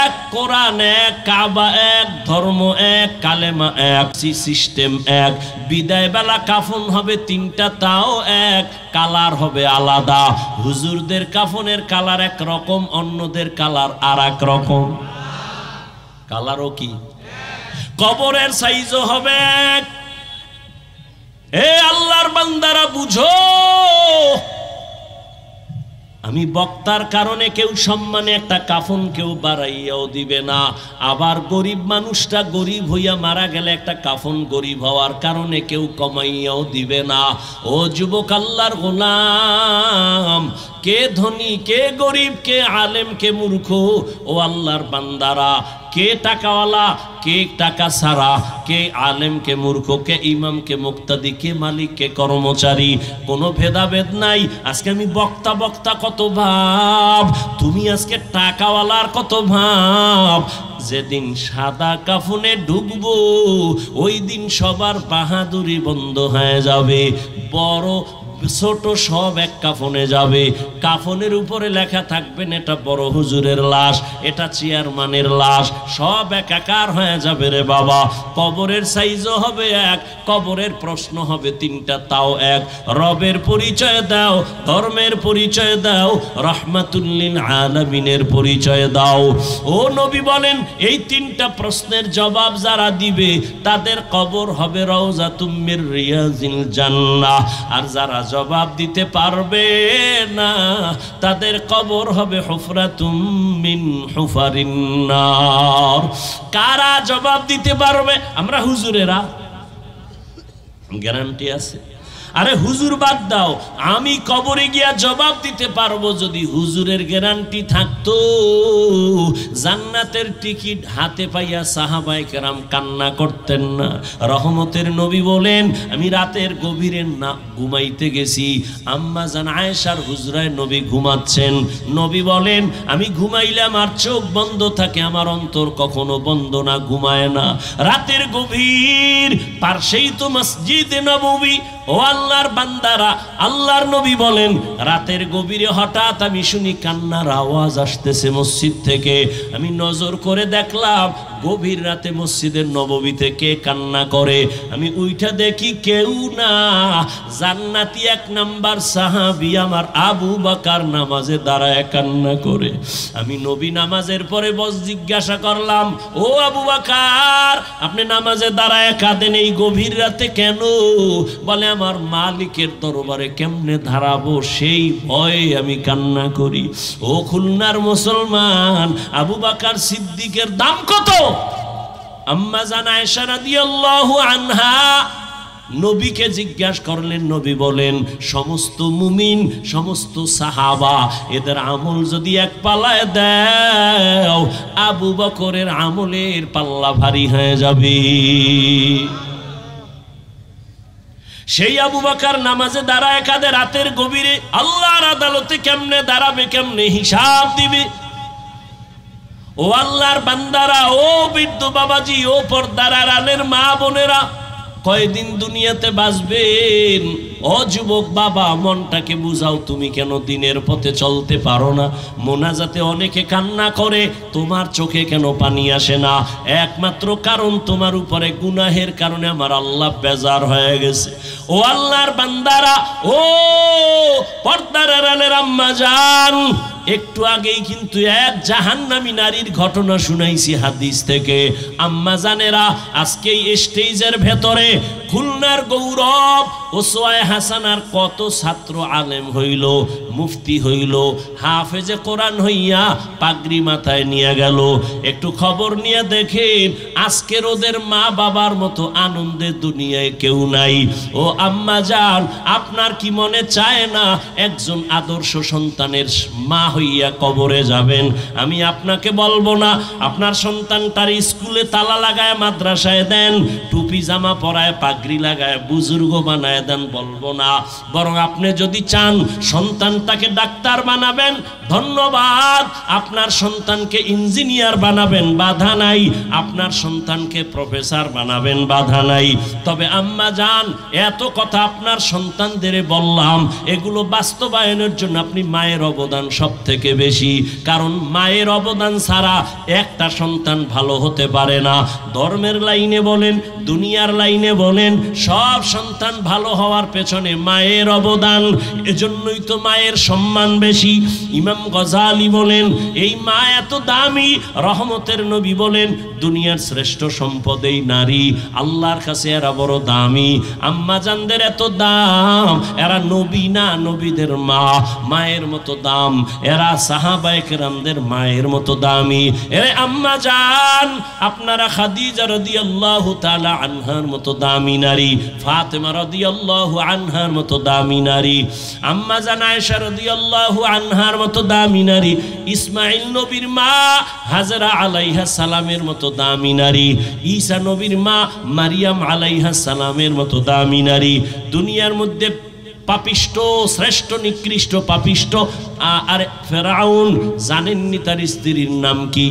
1, কোরআন 1, কাবা 1, ধর্ম 1, কালেমা 1, সিস্টেম 1। বিদায় বেলা কাফন হবে 3টা, তাও 1, কালার হবে আলাদা। হুজুরদের কাফনের কালার এক রকম, অন্যদের কালার আর এক রকম। কালারও কি? কবরের সাইজও হবে 1। হে আল্লাহর বান্দারা বুঝো, আমি বক্তার কারণে কেউ সম্মানে একটা কাফন কেউ বাড়াইয়াও দিবে না। আবার গরিব মানুষটা গরিব হইয়া মারা গেলে একটা কাফন গরিব হওয়ার কারণে কেউ কমাইয়াও দিবে না। ও যুবক আল্লাহর গোলাম, কে ধনী, কে গরিব, কে আলেম, কে মূর্খ, ও আল্লাহর বান্দারা, কে টাকাওয়ালা, কে টাকা ছাড়া, কে আলেম, কে মূর্খ, কে ইমাম, কে মুক্তাদি, কে মালিক, কে কর্মচারী, কোনো ভেদাভেদ নাই। আজকে আমি বক্তা বক্তা কত ভাব, তুমি আজকে টাকাওয়ালার কত ভাব। যেদিন সাদা কাফনে ঢুকবো ওই দিন সবার বাহাদুরি বন্ধ হয়ে যাবে। বড় ছোট সব এক কাফনে যাবে। কাফনের উপরে লেখা থাকবেন এটা বড় হুজুরের লাশ, এটা চেয়ারম্যানের লাশ, সব একাকার হয়ে যাবে রে বাবা। কবরের সাইজও হবে 1, কবরের প্রশ্ন হবে 3টা, তাও 1। রবের পরিচয় দাও, ধর্মের পরিচয় দাও, রাহমাতুল লিল আলামিনের পরিচয় দাও। ও নবী বলেন, এই 3টা প্রশ্নের জবাব যারা দিবে তাদের কবর হবে রাউযাতুম মির রিয়াজিল জান্নাহ। আর যারা জবাব দিতে পারবে না তাদের কবর হবে হুফরাতুম মিন হুফারিন নার। কারা জবাব দিতে পারবে? আমরা হুজুরেরা, গ্যারান্টি আছে? আরে হুজুর বাদ দাও, আমি কবরে গিয়া জবাব দিতে পারবো। যদি হুজুরের গ্যারান্টি থাকতো, জান্নাতের টিকিট হাতে পাইয়া সাহাবায়ে কেরাম কান্না করতেন না। রহমতের নবী বলেন, আমি রাতের গভীরে না ঘুমাইতে গেছি, আম্মা জান আয়েশার হুজরায় নবী ঘুমাচ্ছেন। নবী বলেন, আমি ঘুমাইলে আমার চোখ বন্ধ থাকে, আমার অন্তর কখনো বন্ধ না, ঘুমায় না। রাতের গভীর পাশেই তো মসজিদে নববী। ও আল্লাহর বান্দারা, আল্লাহর নবী বলেন, রাতের গভীরে হঠাৎ আমি শুনি কান্নার আওয়াজ আসতেছে মসজিদ থেকে। আমি নজর করে দেখলাম গভীর রাতে মসজিদের নববীতে কে কান্না করে। আমি উইঠা দেখি কেউ না, জান্নাতি 1 নাম্বার সাহাবী আমার আবু বকর নামাজে দাঁড়ায় কান্না করে। আমি নবী নামাজের পরে জিজ্ঞাসা করলাম, ও আবু বকর, আপনি নামাজে দাঁড়ায় কাঁদেন এই গভীর রাতে কেন? বলে, আমার মালিকের দরবারে কেমনে দাঁড়াবো সেই ভয়ে আমি কান্না করি। ও খুলনার মুসলমান, আবু বকর সিদ্দিকের দাম কত? আম্মা জান আয়েশা রাদিয়াল্লাহু আনহা নবীকে জিজ্ঞাসা করলেন। নবী বলেন, সমস্ত মুমিন, সমস্ত সাহাবা, এদের আমল যদি এক পাল্লায় দাও, আবু বকরের আমলের পাল্লা ভারী হয়ে যাবে। সেই আবু বকর নামাজে দাঁড়ায় কাঁদে রাতের গভীরে। আল্লাহর আদালতে কেমনে দাঁড়াবে, কেমনে হিসাব দিবে? ও আল্লাহর বান্দারা, ও বৃদ্ধ বাবাজি, ও পর্দার আড়ালের মা বোনেরা, কয়দিন দুনিয়াতে বাঁচবেন? ও যুবক বাবা, মনটাকে বুঝাও, তুমি কেন দিনের পথে চলতে পারো না? মোনাজাতে অনেকে কান্না করে, তোমার চোখে কেন পানি আসে না? একমাত্র কারণ তোমার উপরে গুনাহের কারণে আমার আল্লাহ বেজার হয়ে গেছে। ও আল্লাহর বান্দারা, ও পর্দার আড়ালের আম্মা জান, একটু আগেই কিন্তু এক জাহান্নামী নারীর ঘটনা শুনাইছি হাদিস থেকে। আম্মা জানেরা, আজকে এই স্টেজের ভেতরে খুলনার গৌরব ওসওয়ায়ে হাসানার কত ছাত্র আলেম হইল, মুফতি হইল, হাফেজে কোরআন হইয়া পাগড়ি মাথায় নিয়ে গেল। একটু খবর নিয়ে দেখেন, আজকের ওদের মা বাবার মতো আনন্দের দুনিয়ায় কেউ নাই। ও আম্মা জান, আপনার কি মনে চায় না একজন আদর্শ সন্তানের মা হইয়া কবরে যাবেন? আমি আপনাকে বলবো না আপনার সন্তানটার স্কুলে তালা লাগায় মাদ্রাসায় দেন, টুপি জামা পরায় পাগড়ি লাগায় বুজুর্গ বানায় দেন, বলবো না। বরং আপনি যদি চান সন্তানটাকে ডাক্তার বানাবেন, ধন্যবাদ। আপনার সন্তানকে ইঞ্জিনিয়ার বানাবেন, বাধা নাই। আপনার সন্তানকে প্রফেসর বানাবেন, বাধা নাই। তবে আম্মা জান, এত কথা আপনার সন্তানদের বললাম, এগুলো বাস্তবায়নের জন্য আপনি মায়ের অবদান সব থেকে বেশি। কারণ মায়ের অবদান ছাড়া একটা সন্তান ভালো হতে পারে না। ধর্মের লাইনে বলেন, দুনিয়ার লাইনে বলেন, সব সন্তান ভালো হওয়ার পেছনে মায়ের অবদান। এজন্যই তো মায়ের সম্মান বেশি। ইমাম গজালি বলেন, এই মা এত দামি। রহমতের নবী বলেন, দুনিয়ার শ্রেষ্ঠ সম্পদ এই নারী, আল্লাহর কাছে এরা বড় দামি। আম্মা জানদের এত দাম, এরা নবী না, নবীদের মা, মায়ের মতো দাম। এরা সাহাবায়ে কেরামদের মায়ের মতো দামি। এরে আম্মা জান, আপনারা খাদিজা রাদিয়াল্লাহু তাআলা আনহার মতো দামি নারী, ফাতেমা রাদিয়াল্লাহু আনহার মতো দামি নারী, আম্মা জান আয়েশা রাদিয়াল্লাহু আনহার মতো দামি নারী, ইসমাঈল নবীর মা হাজরা আলাইহা সালামের মতো দামি নারী, ঈসা নবীর মা মারিয়াম আলাইহা সালামের মতো দামি নারী। দুনিয়ার মধ্যে পাপিষ্ট, শ্রেষ্ঠ নিকৃষ্ট পাপিষ্ট আর ফেরাউন, জানেননি তার স্ত্রীর নাম কি?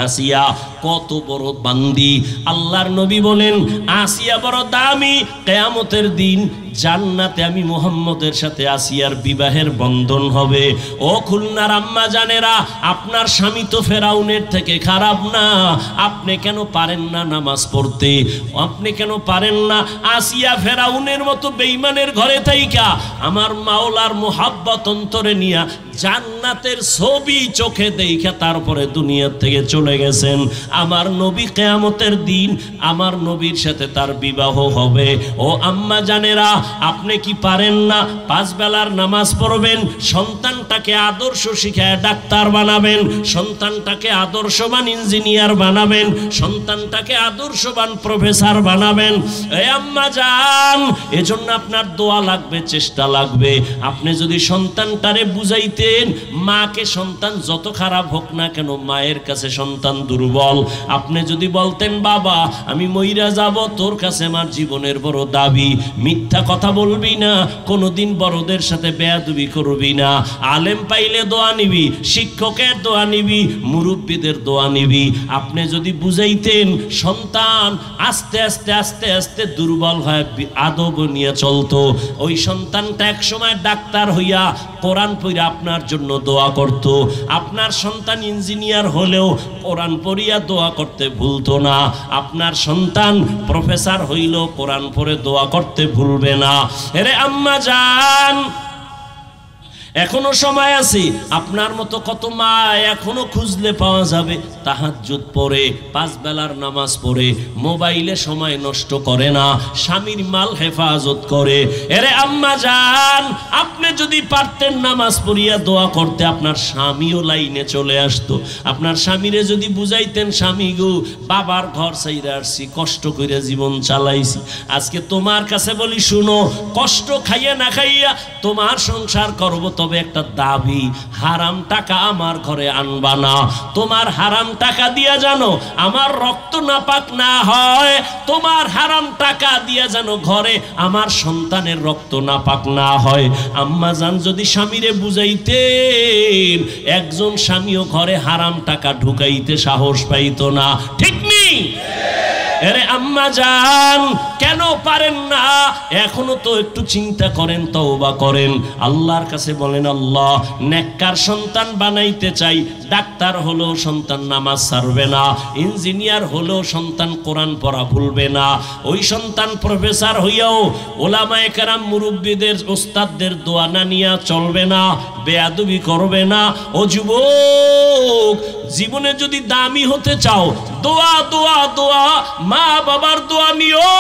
আসিয়া। কত বড় বান্দি। আল্লাহর নবী বলেন, আসিয়া বড় দামি। কিয়ামতের দিন জান্নাতে আমি মুহাম্মদের সাথে আসিয়ার বিবাহের বন্ধন হবে। ও খুলনার আম্মা জানেরা, আপনার স্বামী তো ফেরাউনের থেকে খারাপ না। আপনি কেন পারেন না নামাজ পড়তে? আপনি কেন পারেন না আসিয়া ফেরাউনের মতো বেঈমানের ঘরে থাইকা আমার মাওলার মুহাব্বত অন্তরে নিয়া জান্নাতের ছবি চোখে দেখা তারপরে দুনিয়া থেকে চলে গেছেন? আমার নবী কিয়ামতের দিন আমার নবীর সাথে তার বিবাহ হবে। ও আম্মা জানেরা, আপনি কি পারেন না পাঁচ বেলার নামাজ পড়বেন, সন্তানটাকে আদর্শ শিখায় ডাক্তার বানাবেন, সন্তানটাকে আদর্শবান ইঞ্জিনিয়ার বানাবেন, সন্তানটাকে আদর্শবান প্রফেসর বানাবেন? এই আম্মা জান, এজন্য আপনার দোয়া লাগবে, চেষ্টা লাগবে। আপনি যদি সন্তানটারে বুঝাইতেন, মাকে সন্তান যত খারাপ হোক না কেন মায়ের কাছে সন্তান দুর্বল। আপনি যদি বলতেন, বাবা আমি মইরা যাব, তোর কাছে আমার জীবনের বড় দাবি, মিথ্যা কথা বলবি না, কোনোদিন বড়দের সাথে বেয়াদবি করবি না, আলেম পাইলে দোয়া নিবি, শিক্ষকের দোয়া নিবি, মুরব্বীদের দোয়া নিবি। আপনি যদি বুঝাইতেন, সন্তান আস্তে আস্তে আস্তে আস্তে দুর্বল হয়ে আদব নিয়ে চলতো। ওই সন্তানটা এক সময় ডাক্তার হইয়া কোরআন পড়ে আপনার জন্য দোয়া করত। আপনার সন্তান ইঞ্জিনিয়ার হলেও কোরআন পড়িয়া দোয়া করতে ভুলতো না। আপনার সন্তান প্রফেসর হইলেও কোরআন পড়ে দোয়া করতে ভুলবে না। এরে আম্মা জান, এখনো সময় আছে। আপনার মতো কত মা এখনো খুঁজলে পাওয়া যাবে, তাহাজ্জুদ পড়ে, পাঁচ বেলার নামাজ পড়ে, মোবাইলে সময় নষ্ট করে না, স্বামীর মাল হেফাজত করে। এরে আম্মা জান, আপনি যদি পারতেন নামাজ পড়িয়া দোয়া করতে, আপনার স্বামীও লাইনে চলে আসতো। আপনার স্বামীরে যদি বুঝাইতেন, স্বামী গো, বাবার ঘর ছাইরা আসছি, কষ্ট করে জীবন চালাইছি, আজকে তোমার কাছে বলি শুনো, কষ্ট খাইয়া না খাইয়া তোমার সংসার করবো, তবে একটা দাবি, হারাম টাকা আমার ঘরে আনবা না। তোমার হারাম টাকা দিয়া জানো আমার রক্ত নাপাক না হয়, তোমার হারাম টাকা দিয়া জানো ঘরে আমার সন্তানের রক্ত নাপাক না হয়। আম্মা জান যদি স্বামীরে বুঝাইতেন, একজন স্বামীও ঘরে হারাম টাকা ঢুকাইতে সাহস পাইতো না। ঠিক নেই? আরে আম্মা জান কেন পারেন না? এখনো তো একটু চিন্তা করেন, তওবা করেন, আল্লাহর কাছে বলেন, আল্লাহ নেককার সন্তান বানাইতে চাই। ডাক্তার হলো সন্তান নামাজ ছাড়বে না, ইঞ্জিনিয়ার হলো সন্তান কোরআন পড়া ভুলবে না, ওই সন্তান প্রফেসর হইয়াও ওলামায়ে কেরাম মুরব্বিদের ওস্তাদদের দোয়া না নিয়া চলবে না, বেয়াদবি করবে না। ও যুবক, জীবনে যদি দামি হতে চাও, দোয়া দোয়া দোয়া, মা বাবার দোয়া নিও,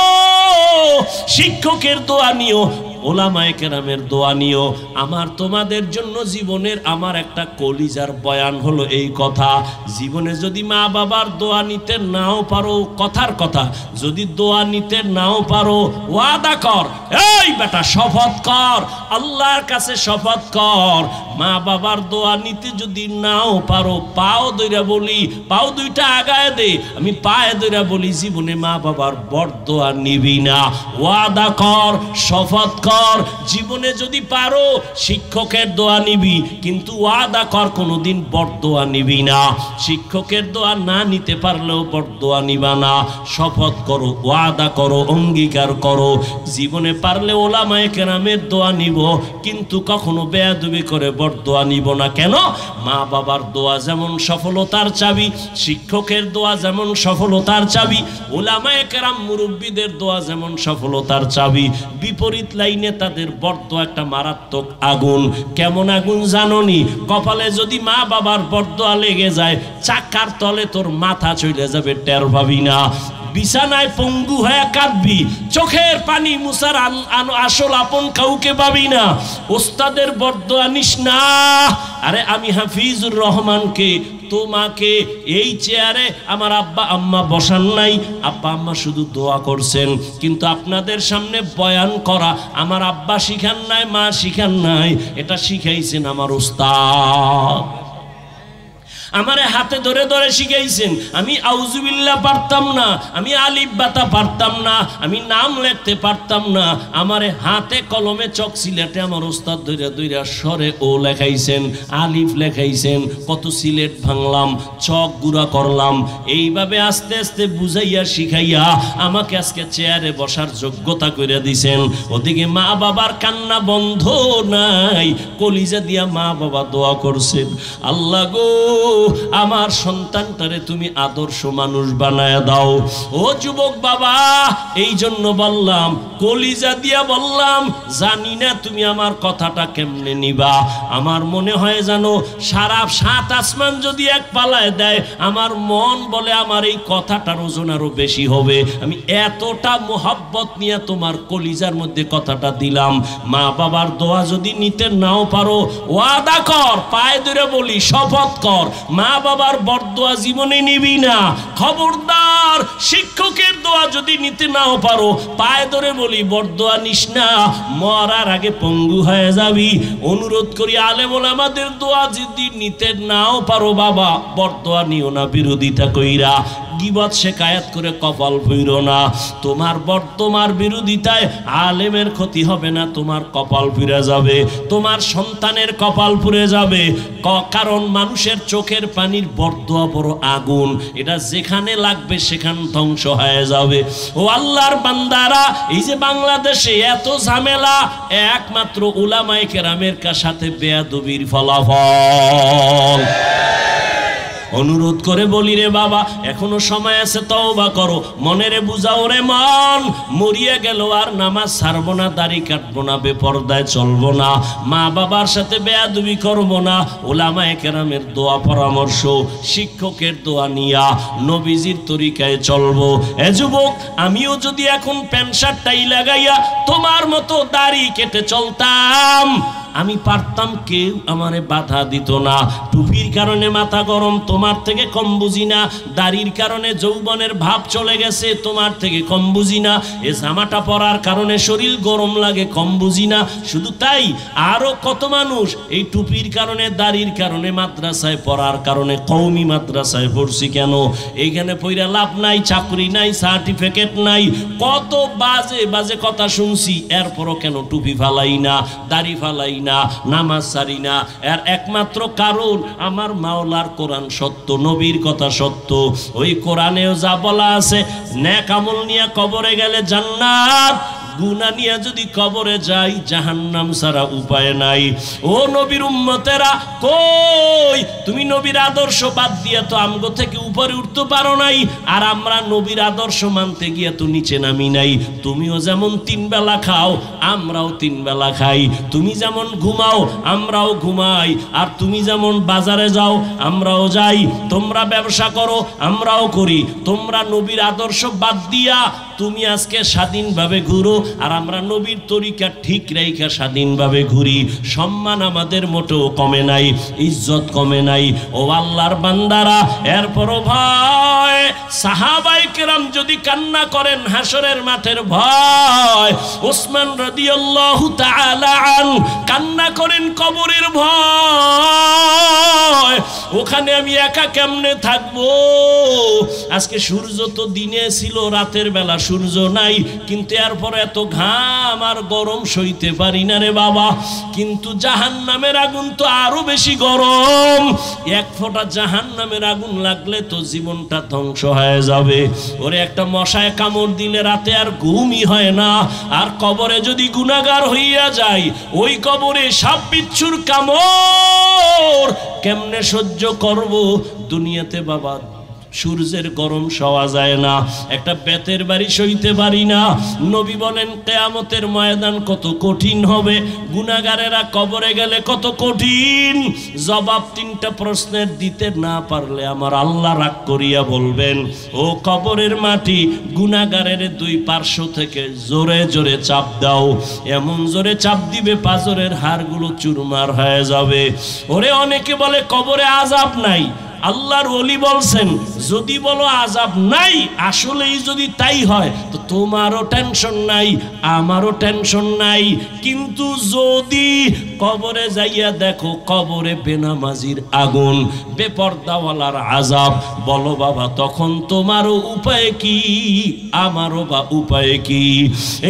শিক্ষকের দোয়া নিও, ওলামায়ে কেরামের দোয়া নিও। আমার তোমাদের জন্য জীবনের আমার একটা কলিজার বয়ান হলো এই কথা, জীবনে যদি মা বাবার দোয়া নিতে নাও পারো, কথার কথা, যদি দোয়া নিতে নাও পারো, ওয়াদা কর, এই বেটা শপথ কর, আল্লাহর কাছে শপথ কর, মা বাবার দোয়া নিতে যদি নাও পারো, পাও দইরা বলি, পাও দুইটা আগায় দে, আমি পায়ে দইরা বলি, জীবনে মা বাবার বরদোয়া নিবি না। ওয়াদা কর, শপথ কর, জীবনে যদি পারো শিক্ষকের দোয়া নিবি, কিন্তু ওয়াদা কর কোনোদিন বরদোয়া নিবি না। শিক্ষকের দোয়া না নিতে পারলেও বরদোয়া নিবা না। শপথ করো, ওয়াদা করো, অঙ্গীকার করো, জীবনে পারলে ওলামায়ে কেরামের দোয়া নিব, কিন্তু কখনো বেয়াদবি করে বরদোয়া নিব না। কেন? মা বাবার দোয়া যেমন সফলতার চাবি, শিক্ষকের দোয়া যেমন সফলতার চাবি, ওলামায়ে কেরাম মুরব্বিদের দোয়া যেমন সফলতার চাবি, বিপরীত লাইনে তাদের বরদোয়া একটা মারাত্মক আগুন। কেমন আগুন জানোনি? কপালে যদি মা বাবার বরদোয়া লেগে যায়, চাকার তলে তোর মাথা চলে যাবে, টের পাবি না। বিছানায় পঙ্গু হয়ে কাঁদবি, চোখের পানি মুছার আসল আপন কাউকে পাবি না। ওস্তাদের বরদোয়া নিস না। আরে আমি হাফিজুর রহমানকে, তোমাকে এই চেয়ারে আমার আব্বা আম্মা বসান নাই, আব্বা আম্মা শুধু দোয়া করছেন, কিন্তু আপনাদের সামনে বয়ান করা আমার আব্বা শিখান নাই, মা শিখান নাই, এটা শিখাইছেন আমার উস্তাদ। আমারে হাতে ধরে ধরে শিখাইছেন। আমি আউযুবিল্লাহ পারতাম না, আমি আলিফ বাতা পারতাম না, আমি নাম লিখতে পারতাম না, আমারে হাতে কলমে চক সিলেটে আমার ওস্তাদ ধইরা ধইরা সরে ও লেখাইছেন, আলিফ লেখাইছেন, কত সিলেট ভাঙলাম, চক গুঁড়া করলাম, এইভাবে আস্তে আস্তে বুঝাইয়া শিখাইয়া আমাকে আজকে চেয়ারে বসার যোগ্যতা করে দিছেন। ওদিকে মা বাবার কান্না বন্ধ নাই, কলিজা দিয়া মা বাবা দোয়া করছেন, আল্লাহ গো আমার সন্তানটারে তুমি আদর্শ মানুষ বানায় দাও। ও যুবক বাবা, এই জন্য বললাম, কলিজা দিয়া বললাম, জানি না তুমি আমার কথাটা কেমনে নিবা। আমার মনে হয় জানো, সারা সাত আসমান যদি এক পালায় দেয়, আমার মন বলে আমার এই কথাটার ওজন আরো বেশি হবে। আমি এতটা মোহাব্বত নিয়ে তোমার কলিজার মধ্যে কথাটা দিলাম। মা বাবার দোয়া যদি নিতে নাও পারো, ওয়াদা কর, পায়ে ধরে বলি, শপথ কর, মা বাবার বরদোয়া জীবনে নিবি না। খবরদার, শিক্ষকের দোয়া যদি নিতে নাও পারো, পায়ে ধরে বলি বরদোয়া নিস না, মরার আগে পঙ্গু হয়ে যাবি। অনুরোধ করি, আলেম ওলামাদের দোয়া যদি নিতে নাও পারো বাবা, বরদোয়া নিও না, বিরোধিতা কইরা গীবত শিকায়াত করে কপাল ফুইরো না। তোমার বিরোধিতায় আলেমের ক্ষতি হবে না, তোমার কপাল ফুরে যাবে, তোমার সন্তানের কপাল পুড়ে যাবে। কারণ মানুষের চোখের পানির বরদোয়া বড় আগুন, এটা যেখানে লাগবে সেখানে ধ্বংস হয়ে যাবে। ও আল্লাহর বান্দারা, এই যে বাংলাদেশে এত ঝামেলা, একমাত্র উলামায়ে কেরামের সাথে বেয়াদবির ফলাফল। অনুরোধ করে বলি রে বাবা, এখনো সময় আছে, তওবা করো, মনেরে বুঝাও রে মন, মরিয়া গেল আর নামাজ ছাড়বো না, দাড়ি কাটবো না, বেপরদায় চলবো না, মা বাবার সাথে বেয়াদবি করবো না, উলামায়ে কেরামের দোয়া পরামর্শ, শিক্ষকের দোয়া নিয়া নবীজির তরিকায় চলবো। এ যুবক, আমিও যদি এখন প্যান্ট শার্টটাই লাগাইয়া তোমার মতো দাড়ি কেটে চলতাম, আমি পারতাম, কেউ আমারে বাধা দিত না। টুপির কারণে মাথা গরম, তোমার থেকে কম বুঝি না। দাড়ির কারণে যৌবনের ভাব চলে গেছে, তোমার থেকে কম বুঝি না। এ জামাটা পরার কারণে শরীর গরম লাগে, কম বুঝি না। শুধু তাই, আরো কত মানুষ এই টুপির কারণে, দাড়ির কারণে, মাদ্রাসায় পড়ার কারণে, কওমি মাদ্রাসায় পড়ছি কেন, এইখানে পড়া লাভ নাই, চাকরি নাই, সার্টিফিকেট নাই, কত বাজে বাজে কথা শুনছি। এরপরও কেন টুপি ফালাই না, দাড়ি ফালাই না, নামাজ ছাড়ি না? এর একমাত্র কারণ আমার মাওলার কোরআন সত্য, নবীর কথা সত্য। ওই কোরআনেও যা বলা আছে, নেক আমল নিয়ে কবরে গেলে জান্নাত, গুনাহ নিয়ে যদি কবরে যাই জাহান্নাম ছাড়া উপায় নাই। ও নবীর উম্মতেরা, কই তুমি নবীর আদর্শ বাদ দিয়ে তো আমগো থেকে উপরে উঠতে পারো নাই, আর আমরা নবীর আদর্শ মানতে গিয়ে তো নিচে নামি নাই। তুমিও যেমন 3 বেলা খাও, আমরাও 3 বেলা খাই। তুমি যেমন ঘুমাও, আমরাও ঘুমাই। আর তুমি যেমন বাজারে যাও, আমরাও যাই। তোমরা ব্যবসা করো, আমরাও করি। তোমরা নবীর আদর্শ বাদ দিয়া তুমি আজকে স্বাধীনভাবে ঘুরো, আর আমরা নবীর তরিকা ঠিক রাইখা স্বাধীনভাবে ঘুরি। সম্মান আমাদের মোটেও কমে নাই, ইজ্জত কমে নাই। ও আল্লাহর বান্দারা, এরপরও ভয়, সাহাবায়ে কেরাম যদি কান্না করেন হাসরের মাঠের ভয়, ওসমান রাদিয়াল্লাহু তাআলা আন কান্না করেন কবরের ভয়। ওখানে আমি একা কেমনে থাকবো? আজকে সূর্য তো দিনে ছিল, রাতের বেলা সূর্য নাই, কিন্তু এরপর এত ঘাম আর গরম সইতে পারি না রে বাবা। কিন্তু জাহান্নামের আগুন তো আরো বেশি গরম। 1 ফোঁটা জাহান্নামের আগুন লাগলে তো জীবনটা ধ্বংস হয়ে যাবে। ওরে একটা মশায় কামড় দিলে রাতে আর ঘুমই হয় না। আর কবরে যদি গুনাহগার হইয়া যায়, ওই কবরে সাপ বিচ্ছুর কামড় কেমনে সহ্য করব? দুনিয়াতে বাবা সূর্যের গরম সওয়া যায় না, একটা বেতের বাড়ি সইতে পারি না। নবী বলেন কিয়ামতের ময়দান কত কঠিন হবে, গুনাহগারেরা কবরে গেলে কত কঠিন। জবাব 3টা প্রশ্নের দিতে না পারলে আমার আল্লাহ রাগ করিয়া বলবেন, ও কবরের মাটি, গুনাহগারের 2 পার্শ্ব থেকে জোরে জোরে চাপ দাও। এমন জোরে চাপ দিবে পাঁজরের হাড়গুলো চুরমার হয়ে যাবে। ওরে অনেকে বলে কবরে আযাব নাই। আল্লাহর ওলি বলছেন, যদি বলো আযাব নাই, আসলেই যদি তাই হয় তো তোমারও টেনশন নাই, আমারও টেনশন নাই। কিন্তু যদি কবরে যাইয়া দেখো কবরে বেনামাজির আগুন, বেপরদাওয়ালার আযাব, বলো বাবা তখন তোমারও উপায় কি, আমারও বা উপায় কি?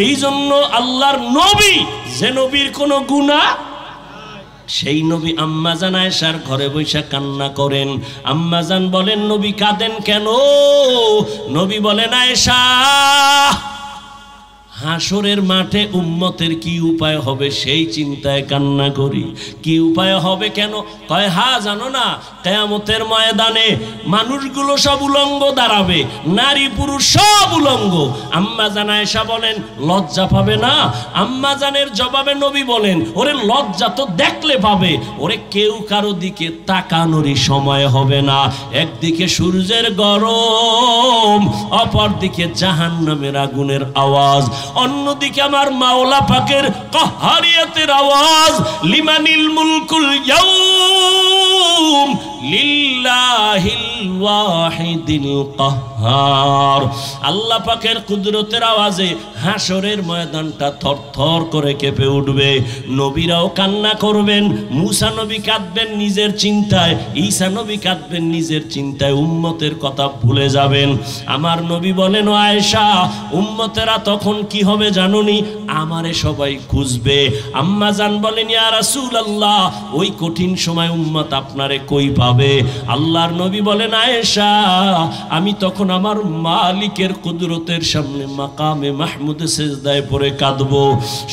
এই জন্য আল্লাহর নবী, যে নবীর কোনো গুনাহ, সেই নবী আম্মাজান আয়েশার ঘরে বসে কান্না করেন। আম্মাজান বলেন, নবী কাঁদেন কেন? নবী বলেন, আয়েশা, হাসরের মাঠে উম্মতের কি উপায় হবে সেই চিন্তায় কান্না করি। কি উপায় হবে কেন? কয়, জানো না, কিয়ামতের ময়দানে মানুষগুলো সব উলঙ্গ দাঁড়াবে, নারী পুরুষ সব উলঙ্গ। আম্মাজান আয়েশা বলেন, লজ্জা পাবে না? আম্মাজানের জবাবে নবী বলেন, ওরে লজ্জা তো দেখলে পাবে, ওরে কেউ কারো দিকে তাকানোরই সময় হবে না। একদিকে সূর্যের গরম, অপর দিকে জাহান্নামের আগুনের আওয়াজ, অন্যদিকে আমার মাওলা পাকের কাহারিয়াতের আওয়াজ, লিমানিল মুলকুল ইয়াউম লিল্লাহিল ওয়াহিদিল কাহ্হার। আল্লাহ পাকের কুদরতের আওয়াজে হাসরের ময়দানটা থরথর করে কেঁপে উঠবে। নবীরাও কান্না করবেন, মুসা নবী কাঁদবেন নিজের চিন্তায়, ঈসা নবী কাঁদবেন নিজের চিন্তায়, উম্মতের কথা ভুলে যাবেন। আমার নবী বলেন, ও আয়েশা, উম্মতেরা তখন কি হবে জানোনি? আমারে সবাই খুঁজবে। আম্মা জান বলেন, ইয়া রাসূলুল্লাহ, ওই কঠিন সময় উম্মত আপনারে কই পাবে? আল্লাহর নবী বলেন, আয়েশা, আমি তখন আমার মালিকের কুদরতের সামনে মাকামে মাহমুদে সিজদায় পড়ে কাঁদবো।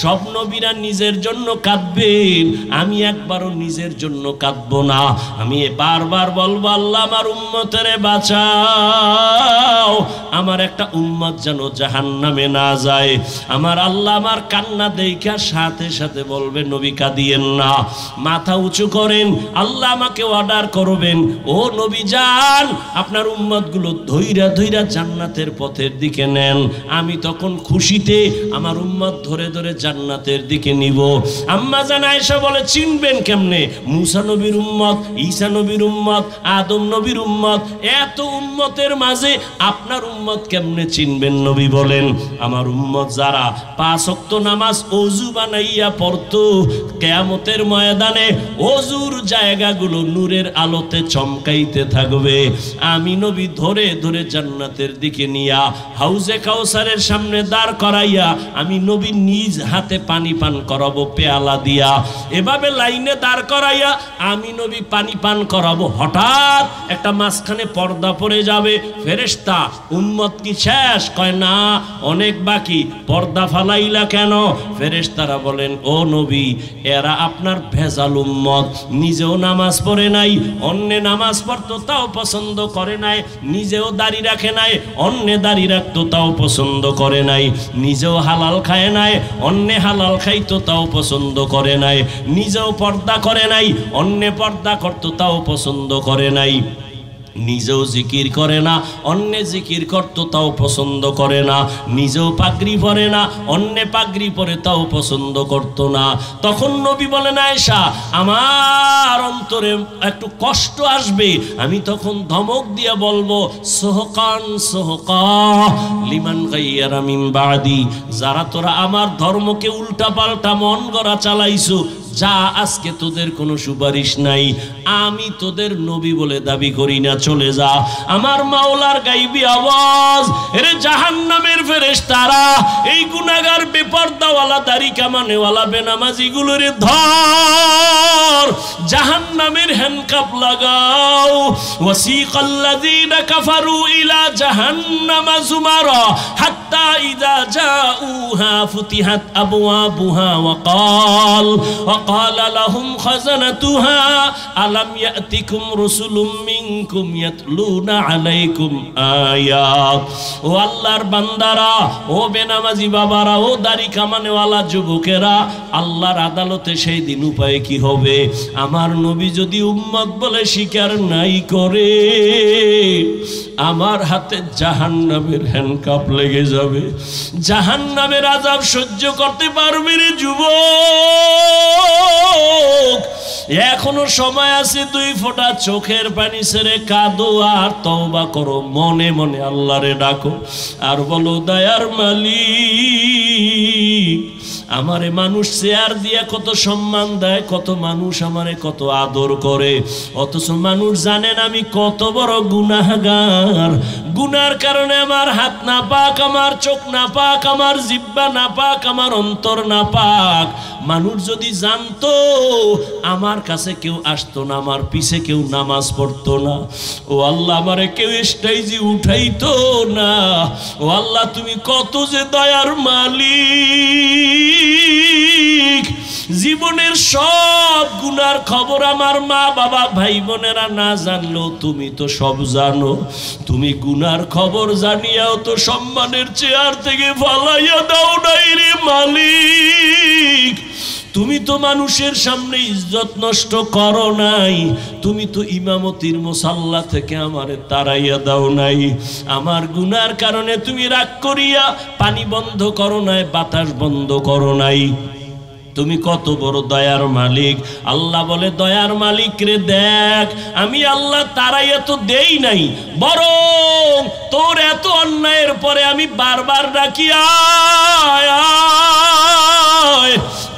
সব নবীরা নিজের জন্য কাঁদবেন, আমি একবারও নিজের জন্য কাঁদবো না। আমি বারবার বলবো, আল্লাহ আমার উম্মতেরে বাঁচাও, আমার একটা উম্মত যেন জাহান্নামে না যায়। আমার আল্লাহ আমার কান্না দেখা সাথে সাথে বলবে, নবী কাঁদিয়েন না, মাথা উঁচু করেন, আল্লাহ আমাকে অর্ডার করবেন, ও নবী যান, যান আপনার উম্মতগুলো ধৈরা ধৈরা জান্নাতের পথের দিকে নেন। আমি তখন খুশিতে আমার উম্মত ধরে ধরে জান্নাতের দিকে নিব। আম্মা জান আয়েশা বলে চিনবেন কেমনে? মুসা নবীর উম্মত, ঈসা নবীর উম্মত, আদম নবীর উম্মত, এত উম্মতের মাঝে আপনার উম্মত কেমনে চিনবেন? নবী বলেন আমার উম্মত যারা 5 ওয়াক্ত নামাজ ওযু বানাইয়া পড়তো, কিয়ামতের ময়দানে ওযুর জায়গাগুলো নূরের আলোতে চমকাইতে থাকবে। আমি নবী ধরে ধরে জান্নাতের দিকে নিয়া হাউজে কাউসারের সামনে দাঁড় করাইয়া আমি নবী নিজ হাতে পানি পান করাবো পেয়ালা দিয়া। এভাবে লাইনে দাঁড় করাইয়া আমি নবী পানি পান করাবো। হঠাৎ একটা মাঝখানে পর্দা পড়ে যাবে। ফেরেশতা উম্মত কি শেষ? কয় না, অনেক বাকি। পর্দা ফালাইলা কেন? ফেরেশতারা বলেন ও নবী, এরা আপনার ভেজাল উম্মত, নিজেও নামাজ পড়ে নাই, অন্যে নামাজ পড়তো তাও পছন্দ করে নাই, নিজেও দাড়ি রাখে নাই, অন্যে দাড়ি রাখতো তাও পছন্দ করে নাই, নিজেও হালাল খায় নাই, অন্যে হালাল খাইতো তাও পছন্দ করে নাই, নিজেও পর্দা করে নাই, অন্যে পর্দা করতো তাও পছন্দ করে নাই, নিজেও জিকির করে না, অন্যে জিকির করতো তাও পছন্দ করে না, নিজেও পাগড়ি পরে না, অন্যে পাগড়ি পরে তাও পছন্দ করতো না। তখন নবী বলেন আয়েশা আমার অন্তরে একটু কষ্ট আসবে, আমি তখন ধমক দিয়ে বলবো সোহকান সোহকা লিমান গাইয়ারা মিন বাদি, যারা তোরা আমার ধর্মকে উল্টা পাল্টা মন গড়া চালাইছো, যা আজকে তোদের কোনো সুপারিশ নাই, আমি তোদের নবী বলে দাবি করি না, চলে যা। আমার মাওলার গাইবি আওয়াজ, এরে জাহান্নামের ফেরেশতারা এই গুনাহগার বেপরদাওয়ালা দাড়ি কামানেওয়ালা বেনামাজি গুলোরে ধর, জাহান্নামের হ্যান্ডকাপ লাগাও। ওয়াসিকাল্লাযীনা কাফারু ইলা জাহান্নামা যুমারা হাত্তা ইযা জাউহা ফুতিহাত আবওয়াবুহা وقال لهم خزنتها ألم يأتكم رسل منكم يتلون عليكم آيات। ও আল্লাহর বান্দারা, ও বেনামাজি বাবারা, ও দাড়ি কামানেওয়ালা যুবকেরা, আল্লাহর আদালতে সেই দিন উপায় কি হবে? আমার নবী যদি উম্মত বলে স্বীকার নাই করে, আমার হাতে জাহান্নামের হ্যান্ডকাপ লেগে যাবে। জাহান্নামের আযাব সহ্য করতে পারবে রে যুবক, এখনো সময় আছে, 2 ফোঁটা চোখের পানি ছেড়ে কাঁদো আর তওবা করো, মনে মনে আল্লাহরে ডাকো আর বলো দয়ার মালিক, আমারে মানুষ চেয়ার দিয়া কত সম্মান দেয়, কত মানুষ আমারে কত আদর করে, অথচ মানুষ জানেন আমি কত বড় গুনাহগার। গুনার কারণে আমার হাত না পাক, আমার চোখ না পাক, আমার জিহ্বা না পাক, আমার অন্তর না পাক। মানুষ যদি জানতো আমার কাছে কেউ আসতো না, আমার পিছে কেউ নামাজ পড়তো না, ও আল্লাহ আমারে কেউ স্টেজে উঠাইতো না। ও আল্লাহ তুমি কত যে দয়ার মালিক। জীবনের সব গুনার খবর আমার মা বাবা ভাই বোনেরা না জানলেও তুমি তো সব জানো। তুমি গুনার খবর জানিয়াও তো সম্মানের চেয়ার থেকে ফালাইয়া দাও নাই রে মালিক। তুমি তো মানুষের সামনে ইজ্জত নষ্ট করো নাই, তুমি তো ইমামতির মুসাল্লা থেকে আমারে তাড়াইয়া দাও নাই। আমার গুনার কারণে তুমি রাগ করিয়া পানি বন্ধ করো নাই, বাতাস বন্ধ করো নাই। তুমি কত বড় দয়ার মালিক। আল্লাহ বলে দয়ার মালিক রে দেখ, আমি আল্লাহ তারাইয়া তো দেই নাই, বরং তোর এত অন্যায়ের পরে আমি বারবার ডাকি আয় আয়।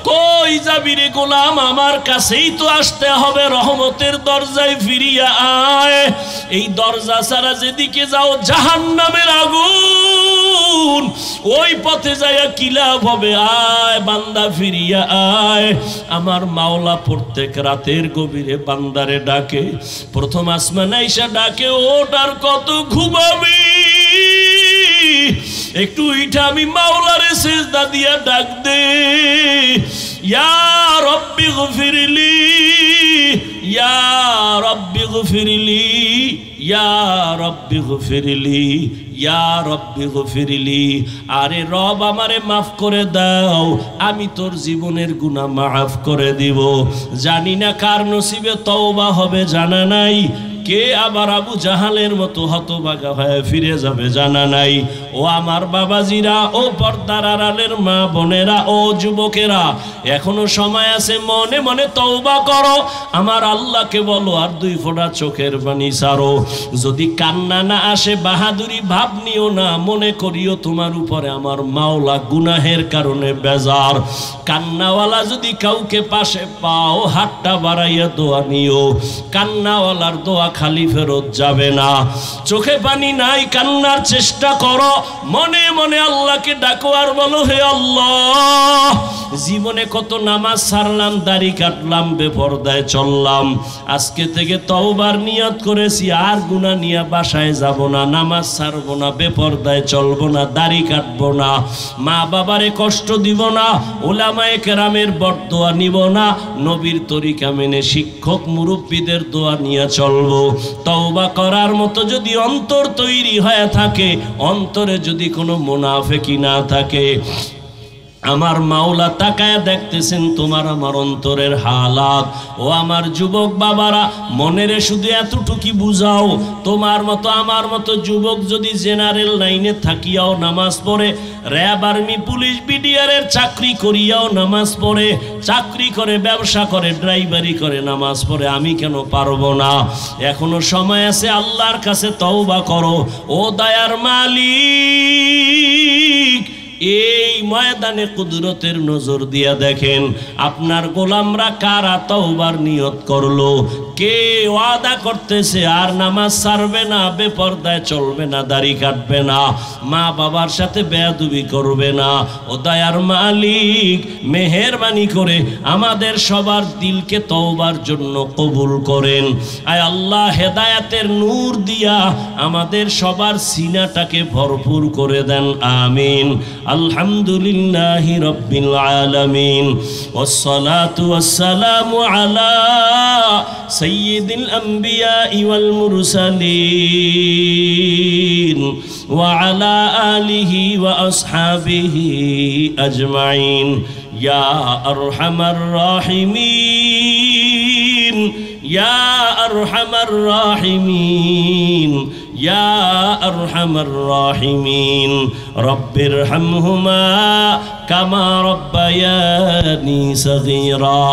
কই যাবি রে গোলাম, আমার কাছেই তো আসতে হবে, রহমতের দরজায় ফিরিয়া আয়। এই দরজা ছাড়া যেদিকে যাও জাহান্নামের আগুন, ওই পথে যাইয়া কি লাভ হবে? আয় বান্দা ফিরিয়া আয়। আমার মাওলা প্রত্যেক রাতের গভীরে বান্দারে ডাকে। প্রথম আসমান আইসা ডাকে, ওটার কত ঘুমাবি, একটু উঠা আমি মাওলারে সিজদা দিয়া ডাক দে, ইয়া রব্বি গফিরলি, ইয়া রব্বি গফিরলি, ইয়া রব্বি গফিরলি, ইয়া রব্বি গফিরলি। আরে রব আমারে মাফ করে দাও, আমি তোর জীবনের গুনাহ মাফ করে দিব। জানি না কার নসিবে তওবা হবে, জানা নাই। কে আবার আবু জাহালের মতো হতভাগা হয়ে ফিরে যাবে জানা নাই। ও আমার বাবাজিরা, ও পর্দার আড়ালের মা বোনেরা, ও যুবকেরা, এখনো সময় আছে, মনে মনে তওবা করো, আমার আল্লাহকে বলো, আর 2 ফোঁটা চোখের পানি ছাড়ো। যদি কান্না না আসে বাহাদুরি ভাব নিও না, মনে করিও তোমার উপরে আমার মাওলা গুনাহের কারণে বেজার। কান্নাওয়ালা যদি কাউকে পাশে পাও, হাতটা বাড়াইয়া দোয়া নিও, কান্নাওয়ালার দোয়া খালি ফেরত যাবে না। চোখে পানি নাই, কান্নার চেষ্টা করো, মনে মনে আল্লাহকে ডাকো আর বলো, হে আল্লাহ, জীবনে কত নামাজ ছাড়লাম, দাড়ি কাটলাম, বেপরদায় চললাম, আজকে থেকে তওবার নিয়ত করেছি, আর গুনাহ নিয়ে বাসায় যাব না, নামাজ ছাড়বো না, বেপরদায় চলবো না, দাড়ি কাটবো না, মা বাবারে কষ্ট দিব না, উলামায়ে কেরামের বরদোয়া নিব না, নবীর তরিকা মেনে শিক্ষক মুরব্বীদের দোয়া নিয়ে চলবো। তওবা করার মতো যদি অন্তর তৈরি হয়ে থাকে, অন্তরে যদি কোনো মুনাফিকি না থাকে, আমার মাওলা তাকায় দেখতেছেন তোমার আমার অন্তরের হালাত। ও আমার যুবক বাবারা, মনেরে শুধু এতটুকু বুঝাও, তোমার মতো আমার মতো যুবক যদি জেনারেল লাইনে থাকিয়াও নামাজ পড়ে, র্যাব, আর্মি, পুলিশ, বিডিআরের চাকরি করিয়াও নামাজ পড়ে, চাকরি করে, ব্যবসা করে, ড্রাইভারি করে, নামাজ পড়ে, আমি কেন পারবো না? এখনো সময় আছে, আল্লাহর কাছে তওবা করো। ও দয়ার মালিক, এই ময়দানে কুদরতের নজর দিয়া দেখেন, আপনার গোলামরা কারা তওবার নিয়ত করলো, কে ওয়াদা করতেছে আর নামাজ ছাড়বে না, বেপরদায় চলবে না, দাড়ি কাটবে না, মা বাবার সাথে বেয়াদবি করবে না। ও দয়ার মালিক, মেহেরবানি করে আমাদের সবার দিলকে তওবার জন্য কবুল করেন। আয় আল্লাহ, হেদায়েতের নূর দিয়া আমাদের সবার সিনাটাকে ভরপুর করে দেন, আমিন। আলহামদুলিল্লাহি রাব্বিল আলামিন, ওয়াসসালাতু ওয়াসসালামু আলা সাইয়্যিদিল আমবিয়া ওয়াল মুরসালিন ওয়া আলা আলিহি ওয়া আসহাবিহি আজমাইন। ইয়া আরহামার রাহিমিন, ইয়া আরহামার রাহিমিন, ইয়া আরহামার রাহিমিন, রব্বিরহামহুমা কামা রব্বায়ানি সগীরা।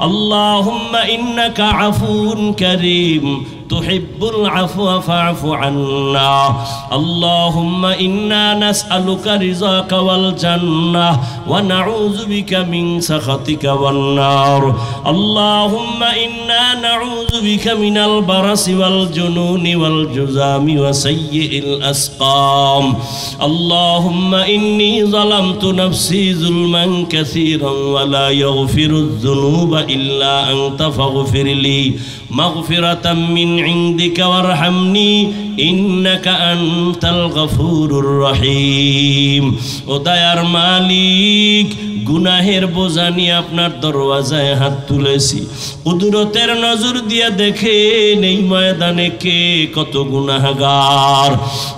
আল্লাহুম্মা ইন্নাকা আফুউন কারীম তুহিব্বুল আফওয়া ফা'ফু আন্না। আল্লাহুম্মা ইন্না নাসআলুকা রিযাকা ওয়াল জান্নাহ ওয়া নাউযু বিকা মিন সাখাতিকা ওয়ান নার। আল্লাহুম্মা ইন্না নাউযু বিকা মিনাল বারাসি ওয়াল জুনুনি ওয়াল জুযামি ওয়া সাইয়্যিল আসকাম। আল্লাহুম্মা ইন্নী যালামতু নাফসি যুলমান কাসীরান ওয়া লা ইয়াগফিরুয যুনুবা ইল্লা আনতা ফাগফিরলি মাগফিরাতাম মিন ইনদিকা ওয়ারহামনি ইন্নাকা আনতাল গফুরুর রহিম। ও দয়ার মালিক, গুনাহের বোঝা নিয়ে আপনার দরওয়াজায় হাত তুলেছি, কুদরতের নজর দিয়ে দেখেন এই ময়দানে কে কত গুনাহগার।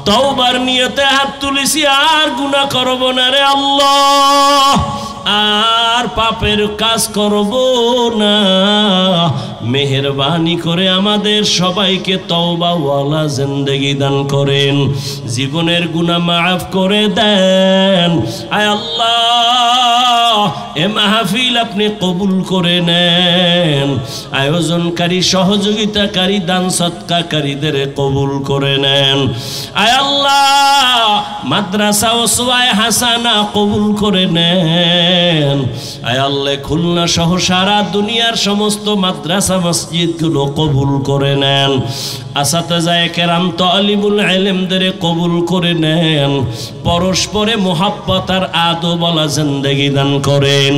তওবার নিয়তে হাত তুলেছি, আর গুনাহ করব না রে আল্লাহ, আর পাপের কাজ করব না। মেহেরবানি করে আমাদের সবাইকে তওবাওয়ালা জিন্দেগি দান করেন, জীবনের গুনাহ মাফ করে দেন। আয় আল্লাহ, এ মাহফিল আপনি কবুল করে নেন, আয়োজনকারী, সহযোগিতাকারী, দান সৎকারীদের কবুল করে নেন। আয় আল্লাহ, মাদ্রাসা ওসওয়ায়ে হাসানা কবুল করে নেন। আয় আল্লাহ, খুলনা সহ সারা দুনিয়ার সমস্ত মাদ্রাসা মসজিদগুলো কবুল করে নেন। আসাতেজায়ে কেরাম, তালিবুল ইলমদের কবুল করে নেন। পরস্পরে মুহাব্বত আর আদব ওয়ালা জিন্দেগি দান করেন।